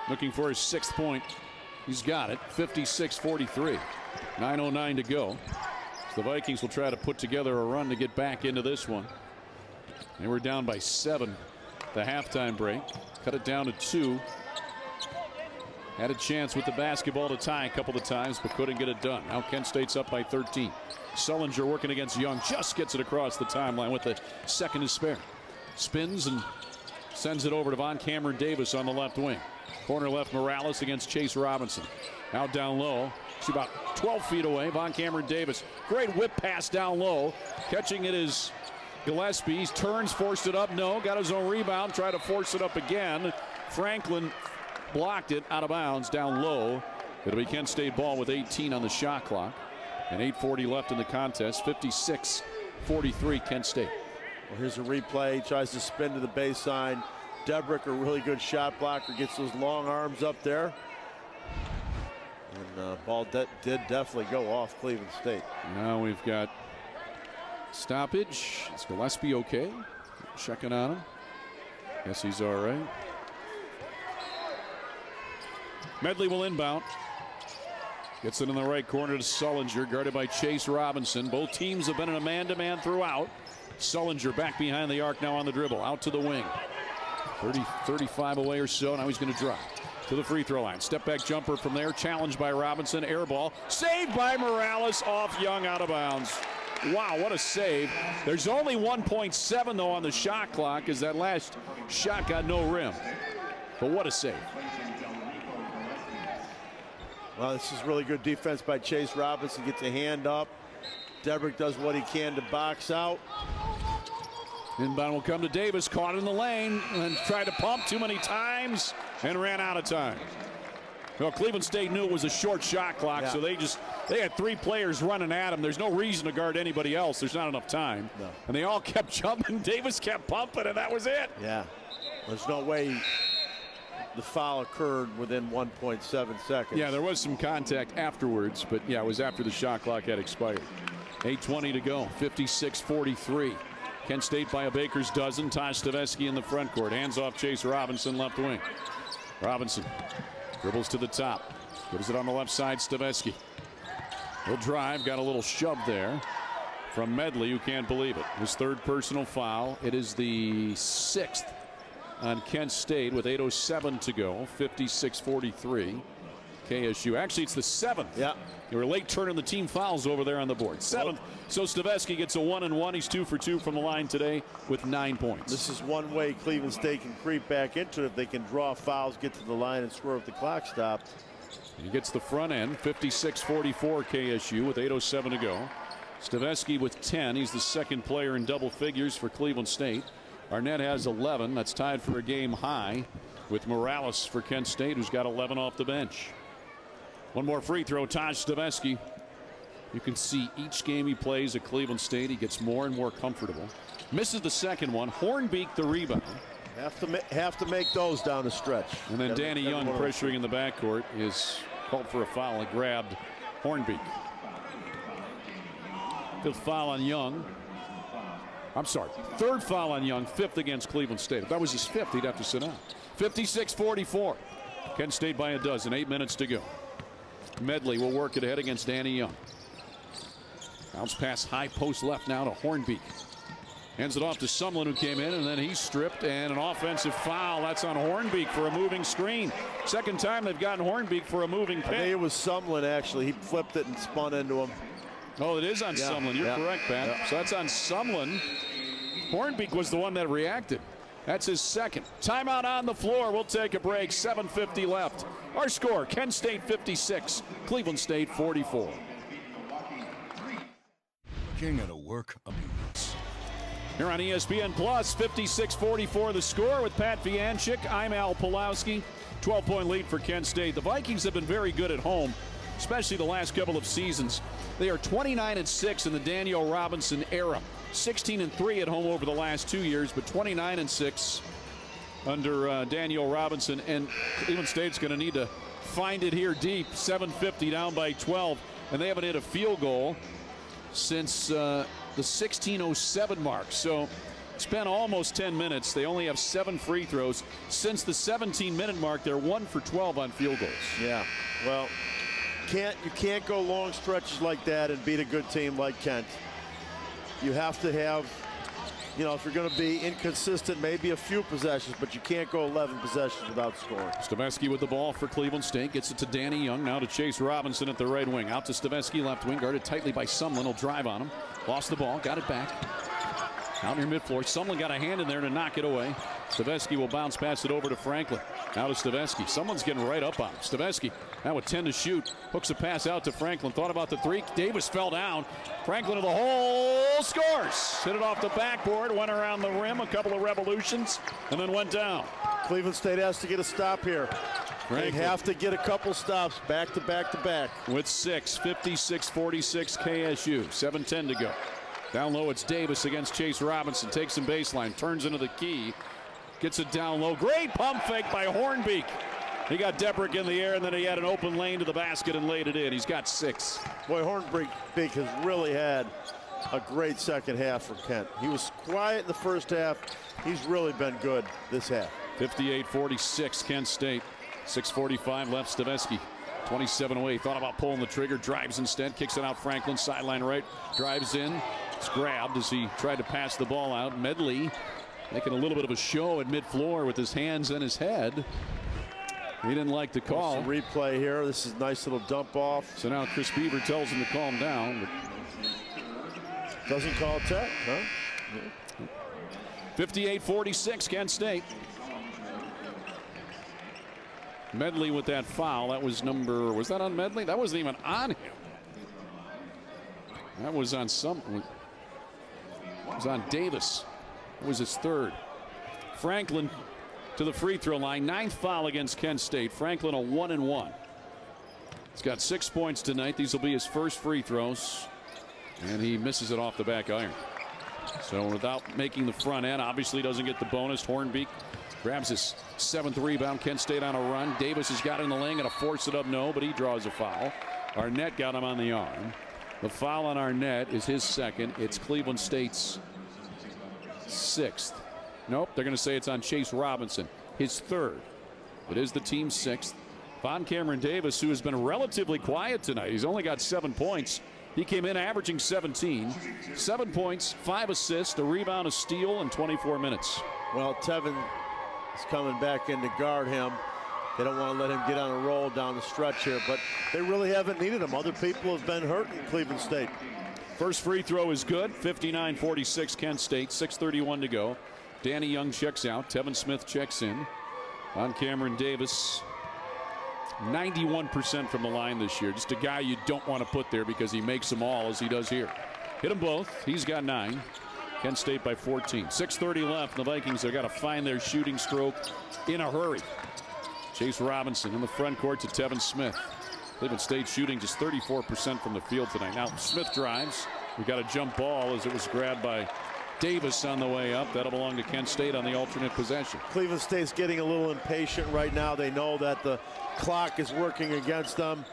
Looking for his 6th point. He's got it, 56-43. 9:09 to go. So the Vikings will try to put together a run to get back into this one. They were down by 7 the halftime break. Cut it down to 2. Had a chance with the basketball to tie a couple of times, but couldn't get it done. Now Kent State's up by 13. Sullinger working against Young, just gets it across the timeline with a second to spare. Spins and sends it over to Von Cameron Davis on the left wing. Corner left, Morales against Chase Robinson. Out down low. She's about 12 feet away. Von Cameron Davis. Great whip pass down low. Catching it is Gillespie. He turns, forced it up. No, got his own rebound. Tried to force it up again. Franklin blocked it out of bounds down low. It'll be Kent State ball with 18 on the shot clock. And 8:40 left in the contest. 56-43 Kent State. Well, here's a replay. He tries to spin to the baseline. Debrick, a really good shot blocker, gets those long arms up there. And ball did definitely go off Cleveland State. Now we've got stoppage. Is Gillespie okay? Checking on him. Guess he's all right. Medley will inbound. Gets it in the right corner to Sullinger, guarded by Chase Robinson. Both teams have been in a man-to-man throughout. Sullinger back behind the arc now on the dribble. Out to the wing. 35 away or so. Now he's going to drive to the free throw line. Step back jumper from there. Challenged by Robinson. Air ball. Saved by Morales. Off Young, out of bounds. Wow, what a save. There's only 1.7, though, on the shot clock, as that last shot got no rim. But what a save. Well, this is really good defense by Chase Robinson. Gets a hand up. Debrick does what he can to box out. Inbound will come to Davis, caught in the lane, and tried to pump too many times and ran out of time. Well, Cleveland State knew it was a short shot clock, so they had 3 players running at him. There's no reason to guard anybody else. There's not enough time. No. And they all kept jumping. Davis kept pumping, and that was it. Yeah. There's no way the foul occurred within 1.7 seconds. Yeah, there was some contact afterwards, but yeah, it was after the shot clock had expired. 8:20 to go, 56-43. Kent State by a baker's dozen. Taj Stavesky in the front court. Hands off Chase Robinson, left wing. Robinson dribbles to the top. Gives it on the left side, Stavesky. He'll drive, got a little shove there from Medley, who can't believe it. His 3rd personal foul. It is the 6th on Kent State with 8:07 to go, 56-43. KSU. Actually, it's the 7th. Yeah. They were late turning the team fouls over there on the board. 7th. So Stavesky gets a 1-and-1. He's 2 for 2 from the line today with 9 points. This is one way Cleveland State can creep back into it if they can draw fouls, get to the line, and swerve the clock stop. He gets the front end. 56-44 KSU with 8:07 to go. Stavesky with 10. He's the 2nd player in double figures for Cleveland State. Arnett has 11. That's tied for a game high with Morales for Kent State, who's got 11 off the bench. One more free throw, Taj Stavesky. You can see each game he plays at Cleveland State, he gets more and more comfortable. Misses the 2nd one. Hornbeak the rebound. Have to make those down the stretch. And then Danny Young pressuring in the backcourt is called for a foul and grabbed Hornbeak. 5th foul on Young. I'm sorry, 3rd foul on Young, 5th against Cleveland State. If that was his 5th, he'd have to sit down. 56-44. Kent State by a dozen, 8 minutes to go. Medley will work it ahead against Danny Young. Bounce pass high post left now to Hornbeak. Hands it off to Sumlin, who came in, and then he's stripped, and an offensive foul. That's on Hornbeak for a moving screen. 2nd time they've gotten Hornbeak for a moving pick. I think it was Sumlin, actually. He flipped it and spun into him. Oh, it is on Sumlin. You're correct, Pat. Yeah. So that's on Sumlin. Hornbeak was the one that reacted. That's his 2nd. Timeout on the floor. We'll take a break. 7:50 left. Our score, Kent State 56, Cleveland State 44. Looking at a work of beauty. Here on ESPN Plus, 56-44 the score with Pat Vianchik. I'm Al Pulowski. 12-point lead for Kent State. The Vikings have been very good at home, especially the last couple of seasons. They are 29-6 in the Daniel Robinson era. 16-3 at home over the last 2 years, but 29-6 under Daniel Robinson. And Cleveland State's going to need to find it here deep. 7:50 down by 12, and they haven't hit a field goal since the 16:07 mark. So it's been almost 10 minutes. They only have 7 free throws. Since the 17-minute mark, they're 1 for 12 on field goals. Yeah, well, you can't go long stretches like that and beat a good team like Kent. You have to have, if you're going to be inconsistent, maybe a few possessions, but you can't go 11 possessions without scoring. Stavesky with the ball for Cleveland State. Gets it to Danny Young. Now to Chase Robinson at the right wing. Out to Stavesky, left wing. Guarded tightly by Sumlin. He'll drive on him. Lost the ball. Got it back. Out near midfloor. Sumlin got a hand in there to knock it away. Stavesky will bounce pass it over to Franklin. Now to Stavesky. Someone's getting right up on him. Stavesky now with 10 to shoot. Hooks a pass out to Franklin. Thought about the 3. Davis fell down. Franklin to the hole. Scores. Hit it off the backboard. Went around the rim. A couple of revolutions. And then went down. Cleveland State has to get a stop here. Franklin. They have to get a couple stops back to back to back. With 6. 56-46 KSU. 7:10 to go. Down low, it's Davis against Chase Robinson. Takes him baseline. Turns into the key. Gets it down low. Great pump fake by Hornbeak. He got Debrick in the air, and then he had an open lane to the basket and laid it in. He's got 6. Boy, Hornbeak has really had a great second half for Kent. He was quiet in the first half. He's really been good this half. 58-46 Kent State. 6:45 left. Stavesky 27 away. Thought about pulling the trigger. Drives instead. Kicks it out Franklin. Sideline right. Drives in. It's grabbed as he tried to pass the ball out. Medley making a little bit of a show at mid-floor with his hands and his head. He didn't like the call. Replay here. This is a nice little dump off. So now Chris Beaver tells him to calm down. Doesn't call tech, huh? 58-46, Kent State. Medley with that foul. That was was that on Medley? That wasn't even on him. That was on it was on Davis. It was his third. Franklin to the free throw line. 9th foul against Kent State. Franklin a 1-and-1. He's got 6 points tonight. These will be his first free throws. And he misses it off the back iron. So without making the front end, obviously doesn't get the bonus. Hornbeak grabs his 7th rebound. Kent State on a run. Davis has got in the lane, going to force it up, no, but he draws a foul. Arnett got him on the arm. The foul on Arnett is his 2nd. It's Cleveland State's 6th. Nope, they're going to say it's on Chase Robinson, his 3rd. It is the team's 6th. Von Cameron Davis, who has been relatively quiet tonight. He's only got 7 points. He came in averaging 17. 7 points, 5 assists, a rebound, a steal in 24 minutes. Well, Tevin is coming back in to guard him. They don't want to let him get on a roll down the stretch here, but they really haven't needed him. Other people have been hurt in Cleveland State. First free throw is good. 59-46 Kent State. 6:31 to go. Danny Young checks out. Tevin Smith checks in. On Cameron Davis, 91% from the line this year. Just a guy you don't want to put there because he makes them all, as he does here. Hit them both. He's got 9. Kent State by 14. 6:30 left. The Vikings have got to find their shooting stroke in a hurry. Chase Robinson in the front court to Tevin Smith. Cleveland State shooting just 34% from the field tonight. Now Smith drives. We got a jump ball as it was grabbed by Davis on the way up. That'll belong to Kent State on the alternate possession. Cleveland State's getting a little impatient right now. They know that the clock is working against them.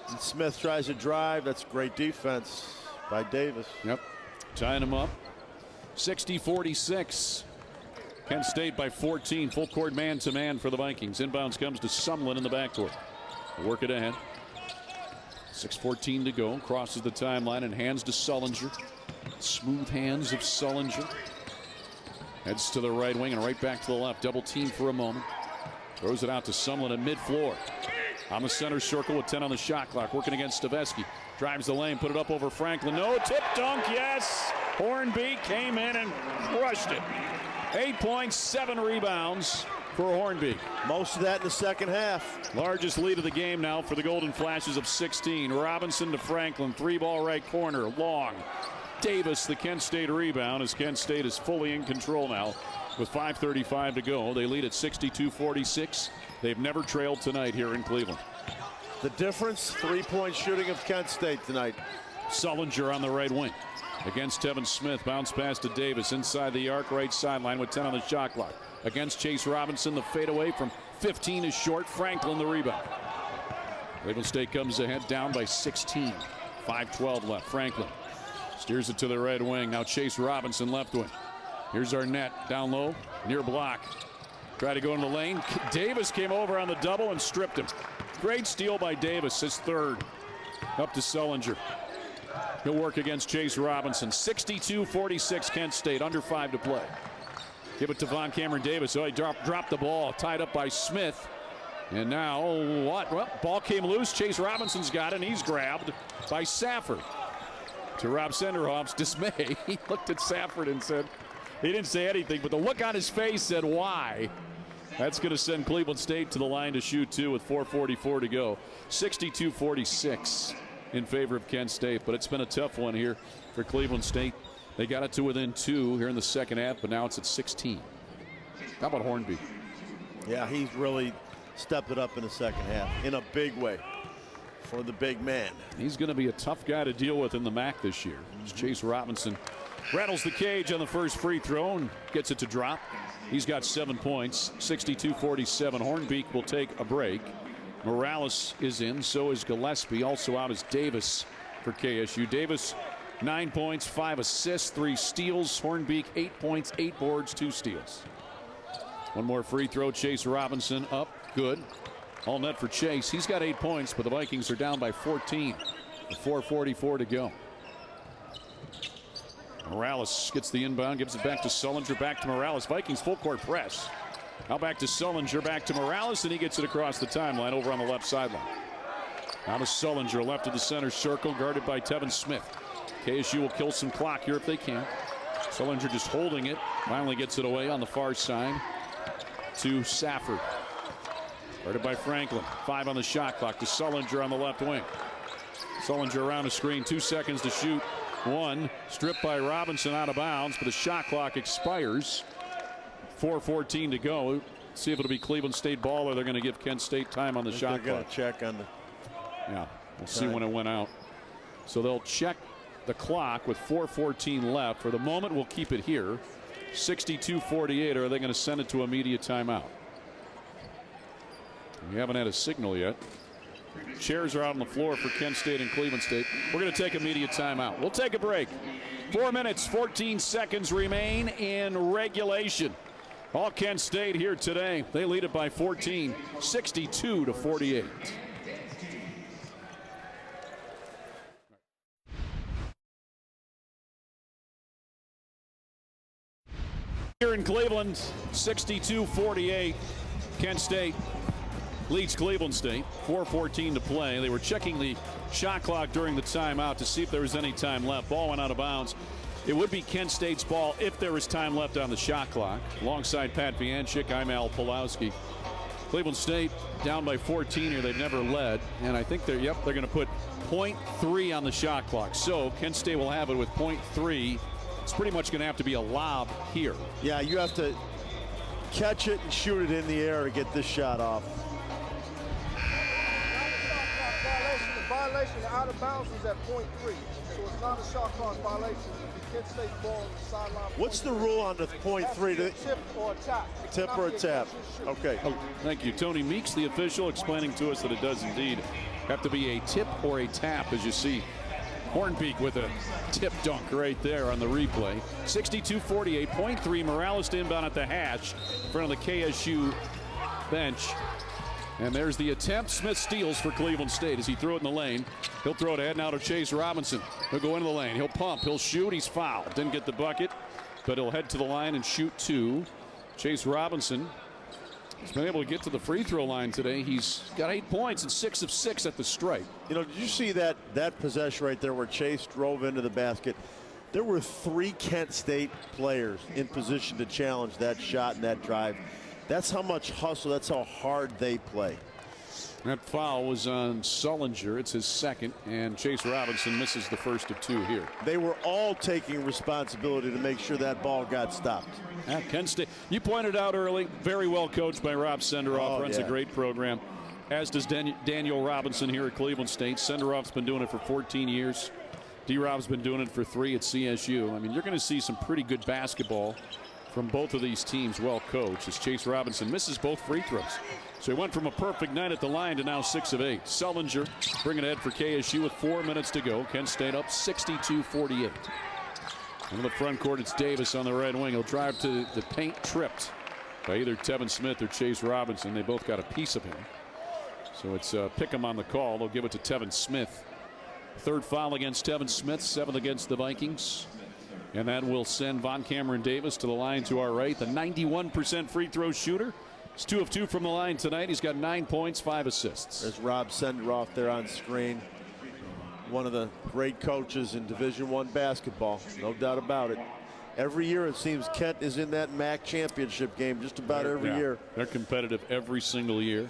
And Smith tries to drive. That's great defense by Davis. Yep. Tying him up. 60-46. Kent State by 14. Full court man-to-man for the Vikings. Inbounds comes to Sumlin in the backcourt. Work it ahead. 6:14 to go. Crosses the timeline and hands to Sullinger. Smooth hands of Sullinger. Heads to the right wing and right back to the left. Double team for a moment. Throws it out to Sumlin at mid-floor. On the center circle with 10 on the shot clock. Working against Staveski. Drives the lane. Put it up over Franklin. No. Tip dunk. Yes. Hornbeak came in and crushed it. 8 points, 7 rebounds for Hornbeak. Most of that in the second half. Largest lead of the game now for the Golden Flashes of 16. Robinson to Franklin. 3-ball right corner. Long. Davis, the Kent State rebound, as Kent State is fully in control now with 5:35 to go. They lead at 62-46. They've never trailed tonight here in Cleveland. The difference, 3-point shooting of Kent State tonight. Sullinger on the right wing against Tevin Smith. Bounce pass to Davis inside the arc, right sideline with 10 on the shot clock. Against Chase Robinson, the fadeaway from 15 is short. Franklin the rebound. Cleveland State comes ahead, down by 16. 5:12 left. Franklin steers it to the right wing. Now Chase Robinson left wing. Here's Arnett down low, near block. Try to go in the lane. Davis came over on the double and stripped him. Great steal by Davis, his 3rd. Up to Sullinger. He'll work against Chase Robinson. 62-46 Kent State, under 5 to play. Give it to Von Cameron Davis. Oh, he dropped the ball, tied up by Smith. And now what? Well, ball came loose. Chase Robinson's got it, and he's grabbed by Safford. To Rob Senderhoff's dismay, he looked at Safford and said, he didn't say anything, but the look on his face said, why? That's going to send Cleveland State to the line to shoot 2 with 4:44 to go. 62-46 in favor of Kent State, but it's been a tough one here for Cleveland State. They got it to within 2 here in the second half, but now it's at 16. How about Hornbeak? Yeah, he's really stepped it up in the second half in a big way for the big man. He's going to be a tough guy to deal with in the MAC this year. Chase Robinson rattles the cage on the first free throw and gets it to drop. He's got 7 points. 62-47. Hornbeak will take a break. Morales is in. So is Gillespie. Also out is Davis for KSU. Davis, 9 points, 5 assists, 3 steals. Hornbeak, 8 points, 8 boards, 2 steals. One more free throw. Chase Robinson up. Good. All net for Chase. He's got 8 points, but the Vikings are down by 14. With 4:44 to go. Morales gets the inbound, gives it back to Sullinger, back to Morales. Vikings full court press. Now back to Sullinger, back to Morales, and he gets it across the timeline over on the left sideline. Now to Sullinger, left of the center circle, guarded by Tevin Smith. KSU will kill some clock here if they can. Sullinger just holding it. Finally gets it away on the far side to Safford. Guarded by Franklin. 5 on the shot clock to Sullinger on the left wing. Sullinger around the screen. 2 seconds to shoot. 1 stripped by Robinson out of bounds, but the shot clock expires. 4:14 to go. See if it'll be Cleveland State ball or they're going to give Kent State time on the shot clock. They're going to check on the. Yeah, we'll see when it went out. So they'll check the clock with 4:14 left. For the moment, we'll keep it here. 62-48, or are they going to send it to immediate timeout? We haven't had a signal yet. Chairs are out on the floor for Kent State and Cleveland State. We're going to take immediate timeout. We'll take a break. 4 minutes, 14 seconds remain in regulation. All Kent State here today. They lead it by 14, 62-48. Here in Cleveland, 62-48. Kent State leads Cleveland State. 4:14 to play. They were checking the shot clock during the timeout to see if there was any time left. Ball went out of bounds. It would be Kent State's ball if there was time left on the shot clock. Alongside Pat Vianchik, I'm Al Pulowski. Cleveland State down by 14 here. They've never led, and I think they're going to put .3 on the shot clock. So Kent State will have it with .3. It's pretty much going to have to be a lob here. Yeah, you have to catch it and shoot it in the air to get this shot off. The violation out of bounds was at .3, so it's not a shot clock violation. Kent State ball on the sideline. What's the rule on the .3? Tip or a tap. Tip or a tap. Okay. Oh, thank you. Tony Meeks, the official, explaining to us that it does indeed have to be a tip or a tap, as you see Hornbeak with a tip dunk right there on the replay. 62-48, .3. Morales to inbound at the hash in front of the KSU bench. And there's the attempt. Smith steals for Cleveland State as he threw it in the lane. He'll throw it ahead now to Chase Robinson. He'll go into the lane. He'll pump. He'll shoot. He's fouled. Didn't get the bucket, but he'll head to the line and shoot 2. Chase Robinson has been able to get to the free throw line today. He's got 8 points and 6 of 6 at the stripe. You know, did you see that possession right there where Chase drove into the basket? There were 3 Kent State players in position to challenge that shot and that drive. That's how much hustle, that's how hard they play. That foul was on Sullinger. It's his second, and Chase Robinson misses the first of 2 here. They were all taking responsibility to make sure that ball got stopped. Kent State, you pointed out early, very well coached by Rob Senderoff. Runs a great program, as does Daniel Robinson here at Cleveland State. Senderoff's been doing it for 14 years. D-Rob's been doing it for 3 at CSU. I mean, you're going to see some pretty good basketball from both of these teams, well coached, as Chase Robinson misses both free throws. So he went from a perfect night at the line to now 6 of 8. Sullinger bringing ahead for KSU with 4 minutes to go. Kent State up 62-48. In the front court, it's Davis on the right wing. He'll drive to the paint, tripped by either Tevin Smith or Chase Robinson. They both got a piece of him. So it's Pickham on the call. They'll give it to Tevin Smith. 3rd foul against Tevin Smith, 7th against the Vikings. And that will send Von Cameron Davis to the line to our right. The 91% free throw shooter. He's 2 of 2 from the line tonight. He's got 9 points, 5 assists. There's Rob Senderoff there on screen. One of the great coaches in Division I basketball. No doubt about it. Every year it seems Kent is in that MAC championship game just about every year. They're competitive every single year.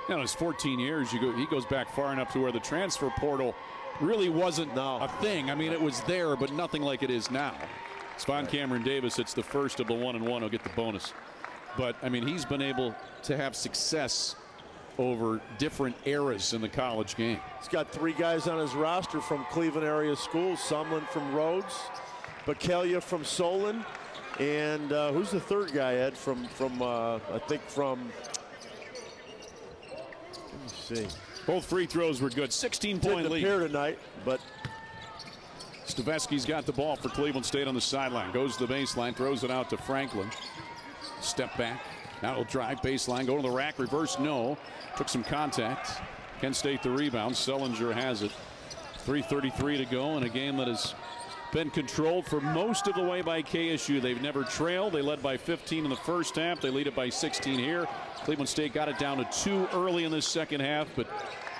You know, it's 14 years. He goes back far enough to where the transfer portal really wasn't a thing. I mean, it was there, but nothing like it is now. It's Von Cameron Davis. It's the first of the 1-and-1. He'll get the bonus. But, I mean, he's been able to have success over different eras in the college game. He's got 3 guys on his roster from Cleveland area schools. Sumlin from Rhodes, Bakalia from Solon, and who's the 3rd guy, Ed, from I think from, let me see. Both free throws were good. 16-point lead. Didn't appear tonight, but Staveski's got the ball for Cleveland State on the sideline. Goes to the baseline, throws it out to Franklin. Step back. Now he'll drive baseline, go to the rack, reverse, no. Took some contact. Kent State the rebound. Sullinger has it. 3:33 to go in a game that has been controlled for most of the way by KSU. They've never trailed. They led by 15 in the first half. They lead it by 16 here. Cleveland State got it down to 2 early in this second half, but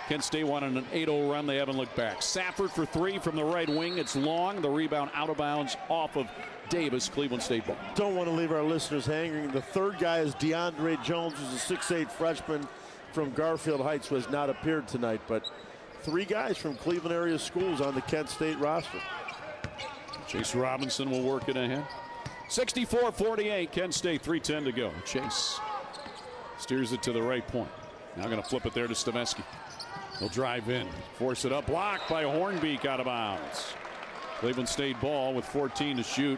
Kent State wanted an 8-0 run. They haven't looked back. Safford for three from the right wing. It's long. The rebound out of bounds off of Davis. Cleveland State ball. Don't want to leave our listeners hanging. The third guy is DeAndre Jones, who's a 6'8 freshman from Garfield Heights, who has not appeared tonight. But three guys from Cleveland area schools on the Kent State roster. Chase Robinson will work it ahead. 64-48. Kent State, 3:10 to go. Chase steers it to the right point. Now going to flip it there to Staveski. He'll drive in, force it up, blocked by Hornbeak, out of bounds. Cleveland State ball with 14 to shoot.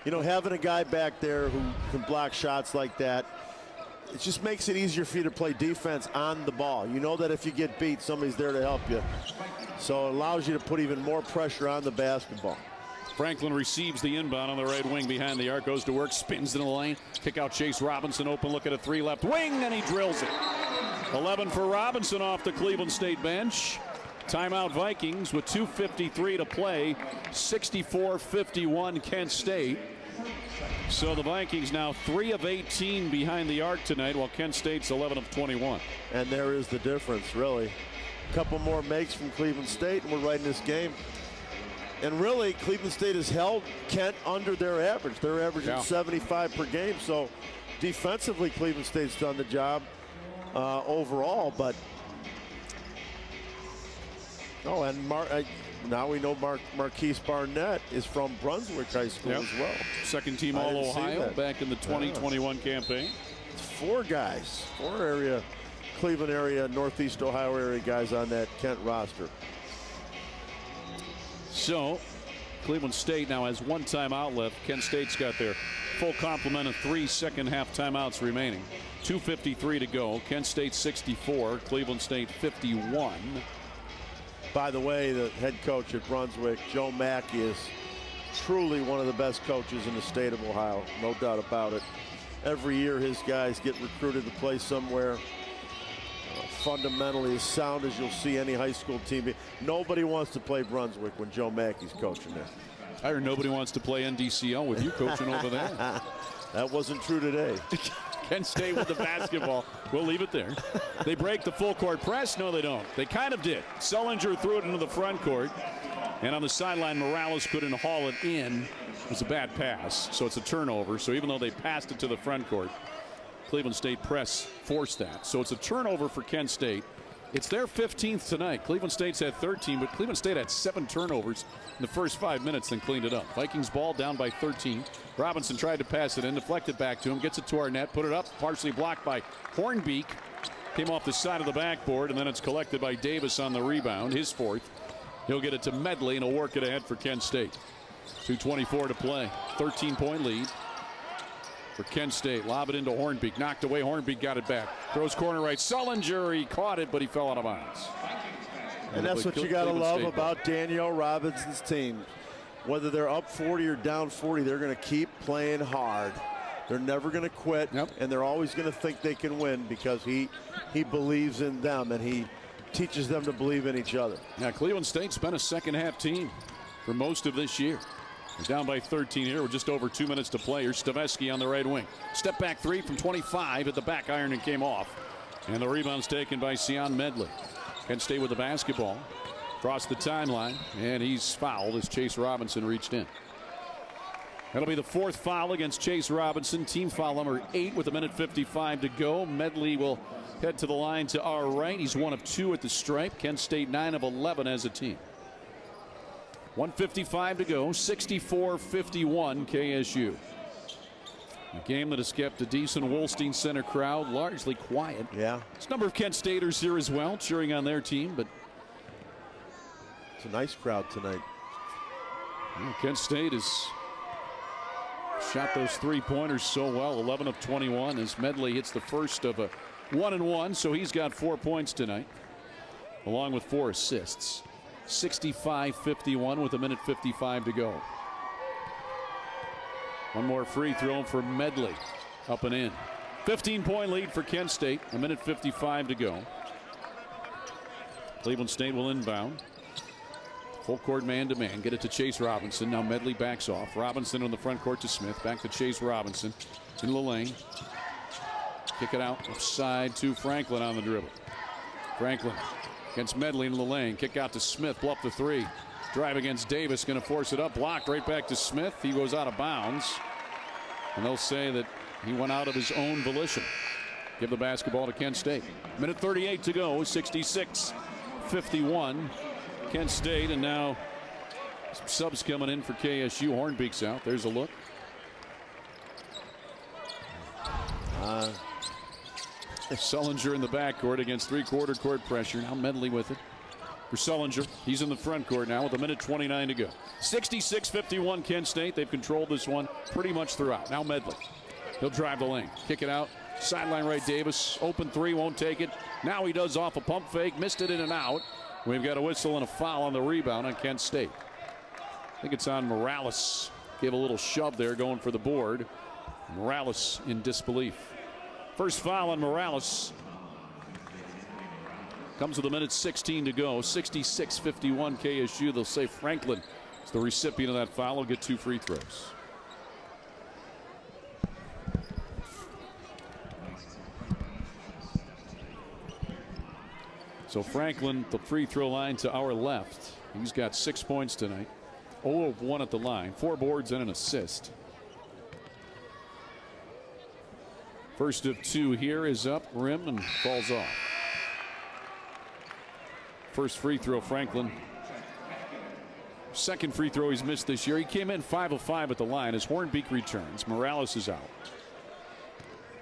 You know, having a guy back there who can block shots like that, it just makes it easier for you to play defense on the ball. You know that if you get beat, somebody's there to help you. So it allows you to put even more pressure on the basketball. Franklin receives the inbound on the right wing behind the arc, goes to work, spins in the lane, kick out Chase Robinson, open look at a three left wing, and he drills it. 11 for Robinson off the Cleveland State bench. Timeout Vikings with 2:53 to play. 64-51 Kent State. So the Vikings now 3 of 18 behind the arc tonight, while Kent State's 11 of 21. And there is the difference, really. A couple more makes from Cleveland State, and we're right in this game. And really, Cleveland State has held Kent under their average. They're averaging 75 per game. So defensively, Cleveland State's done the job overall. But and now we know Marquise Barnett is from Brunswick High School as well. Second team All-Ohio back in the 2021 campaign. It's four guys, Cleveland area, Northeast Ohio area guys on that Kent roster. So Cleveland State now has one timeout left. Kent State's got their full complement of 3 second-half timeouts remaining. 2:53 to go. Kent State 64, Cleveland State 51. By the way, the head coach at Brunswick, Joe Mackey, is truly one of the best coaches in the state of Ohio, no doubt about it. Every year his guys get recruited to play somewhere fundamentally as sound as you'll see any high school team. Nobody wants to play Brunswick when Joe Mackey's coaching there. I heard nobody wants to play NDCL with you coaching over there. That wasn't true today. Kent State with the basketball. We'll leave it there. They break the full court press. No, they don't. They kind of did. Sullinger threw it into the front court. And on the sideline, Morales couldn't haul it in. It was a bad pass. So it's a turnover. So even though they passed it to the front court, Cleveland State press forced that. So it's a turnover for Kent State. It's their 15th tonight. Cleveland State's had 13, but Cleveland State had 7 turnovers in the first 5 minutes, then cleaned it up. Vikings ball down by 13. Robinson tried to pass it in, deflected back to him, gets it to Arnett, put it up, partially blocked by Hornbeak. Came off the side of the backboard, and then it's collected by Davis on the rebound, his fourth. He'll get it to Medley, and he'll work it ahead for Kent State. 2:24 to play. 13-point lead for Kent State. Lob it into Hornbeak. Knocked away. Hornbeak got it back. Throws corner right. Sullinger, he caught it, but he fell out of bounds. And that's what you got to love about Danielle Robinson's team. Whether they're up 40 or down 40, they're going to keep playing hard. They're never going to quit, and they're always going to think they can win because he believes in them, and he teaches them to believe in each other. Now, Cleveland State's been a second-half team for most of this year. They're down by 13 here with just over 2 minutes to play. Here's Staveski on the right wing. Step back three from 25 at the back iron and came off. And the rebound's taken by Sion Medley. Kent State with the basketball. Across the timeline. And he's fouled as Chase Robinson reached in. That'll be the fourth foul against Chase Robinson. Team foul number 8 with 1:55 to go. Medley will head to the line to our right. He's 1 of 2 at the stripe. Kent State 9 of 11 as a team. 1:55 to go. 64-51 KSU. A game that has kept a decent Wolstein Center crowd largely quiet. Yeah. There's a number of Kent Staters here as well cheering on their team, but it's a nice crowd tonight. Kent State has shot those three-pointers so well. 11 of 21 as Medley hits the first of a 1-and-1, so he's got 4 points tonight, along with 4 assists. 65-51 with 1:55 to go. One more free throw for Medley. Up and in. 15-point lead for Kent State. 1:55 to go. Cleveland State will inbound. Full court man-to-man. Get it to Chase Robinson. Now Medley backs off. Robinson on the front court to Smith. Back to Chase Robinson. In the lane. Kick it out. Offside to Franklin on the dribble. Franklin against Medley into the lane. Kick out to Smith. Bluff the three. Drive against Davis. Going to force it up. Blocked right back to Smith. He goes out of bounds. And they'll say that he went out of his own volition. Give the basketball to Kent State. Minute 38 to go. 66-51. Kent State, and now some subs coming in for KSU. Hornbeak's out. There's a look. Sullinger in the backcourt against three-quarter court pressure. Now Medley with it for Sullinger. He's in the front court now with 1:29 to go. 66-51 Kent State. They've controlled this one pretty much throughout. Now Medley. He'll drive the lane. Kick it out. Sideline right, Davis. Open three, won't take it. Now he does off a pump fake. Missed it in and out. We've got a whistle and a foul on the rebound on Kent State. I think it's on Morales. Gave a little shove there going for the board. Morales in disbelief. First foul on Morales. Comes with 1:16 to go. 66-51 KSU. They'll say Franklin is the recipient of that foul. He'll get 2 free throws. So Franklin, the free throw line to our left. He's got 6 points tonight. 0 of 1 at the line. 4 boards and an assist. First of 2 here is up, rim, and falls off. First free throw, Franklin. Second free throw he's missed this year. He came in 5 of 5 at the line as Hornbeak returns. Morales is out.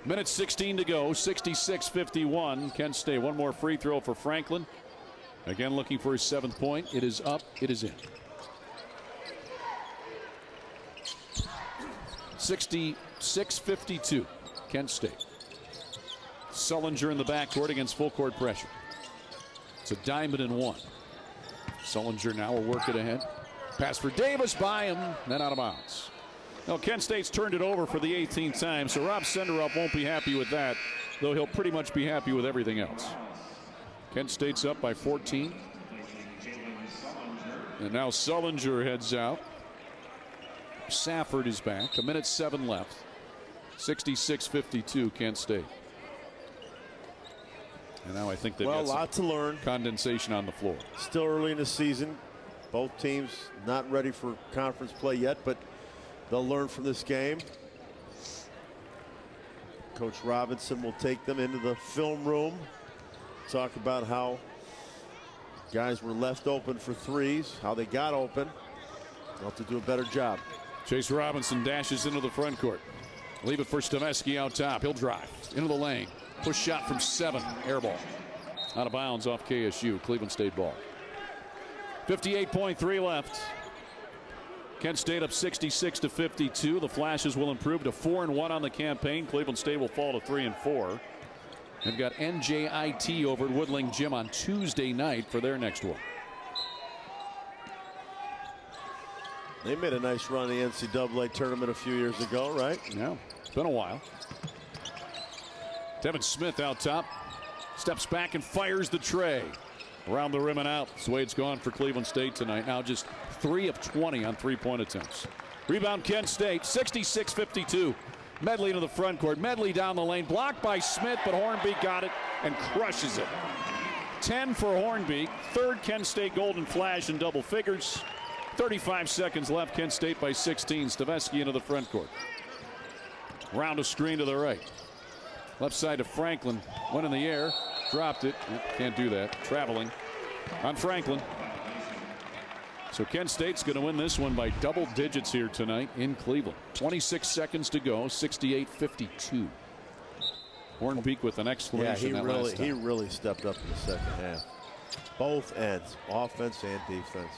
Minute 16 to go. 66-51. Kent State. One more free throw for Franklin. Again looking for his 7th point. It is up. It is in. 66-52. Kent State. Sullinger in the backcourt against full court pressure. It's a diamond and one. Sullinger now will work it ahead. Pass for Davis by him. Then out of bounds. Now Kent State's turned it over for the 18th time, so Rob Senderup won't be happy with that, though he'll pretty much be happy with everything else. Kent State's up by 14. And now Sullinger heads out. Safford is back. 1:07 left. 66-52 Kent State. And now I think they've got a lot to learn. Condensation on the floor. Still early in the season. Both teams not ready for conference play yet, but they'll learn from this game. Coach Robinson will take them into the film room. Talk about how guys were left open for threes, how they got open. They'll have to do a better job. Chase Robinson dashes into the front court. Leave it for Staveski out top. He'll drive into the lane. Push shot from 7. Air ball. Out of bounds off KSU. Cleveland State ball. 58.3 left. Kent State up 66-52. The Flashes will improve to 4-1 on the campaign. Cleveland State will fall to 3-4. They've got NJIT over at Woodling Gym on Tuesday night for their next one. They made a nice run in the NCAA tournament a few years ago, right? Yeah, it's been a while. Devin Smith out top. Steps back and fires the tray. Around the rim and out. That's the way it's gone for Cleveland State tonight. Now just 3 of 20 on three-point attempts. Rebound Kent State. 66-52. Medley into the front court. Medley down the lane. Blocked by Smith, but Hornbeak got it and crushes it. 10 for Hornbeak. Third Kent State Golden Flash in double figures. 35 seconds left. Kent State by 16. Staveski into the front court. Round a screen to the right. Left side to Franklin. Went in the air. Dropped it. Can't do that. Traveling on Franklin. So Kent State's going to win this one by double digits here tonight in Cleveland. 26 seconds to go. 68-52. Hornbeak with an exclamation. Yeah, he really stepped up in the second half. Both ends, offense and defense.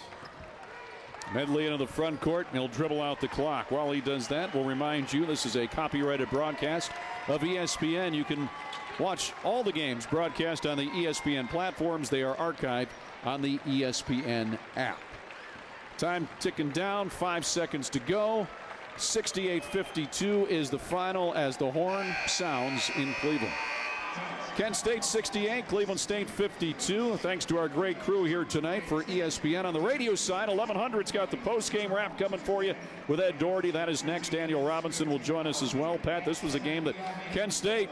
Medley into the front court. He'll dribble out the clock. While he does that, we'll remind you this is a copyrighted broadcast of ESPN. You can watch all the games broadcast on the ESPN platforms. They are archived on the ESPN app. Time ticking down. 5 seconds to go. 68-52 is the final as the horn sounds in Cleveland. Kent State 68, Cleveland State 52. Thanks to our great crew here tonight for ESPN. On the radio side, 1100's got the post-game wrap coming for you with Ed Doherty. That is next. Daniel Robinson will join us as well. Pat, this was a game that Kent State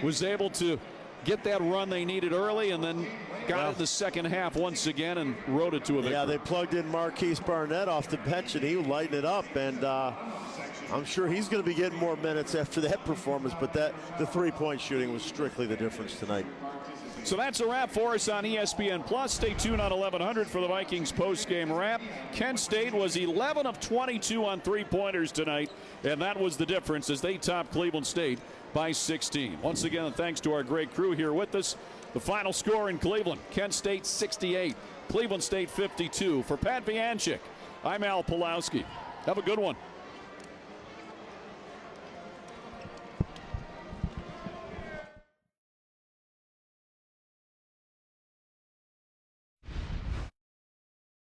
was able to get that run they needed early, and then got it the second half once again and rode it to a victory. Yeah, they plugged in Marquise Barnett off the bench, and he lightened it up. And I'm sure he's going to be getting more minutes after that performance. But the three-point shooting was strictly the difference tonight. So that's a wrap for us on ESPN Plus. Stay tuned on 1100 for the Vikings post-game wrap. Kent State was 11 of 22 on three-pointers tonight, and that was the difference as they topped Cleveland State by 16. Once again, thanks to our great crew here with us. The final score in Cleveland, Kent State 68, Cleveland State 52. For Pat Vianchik, I'm Al Pulowski. Have a good one.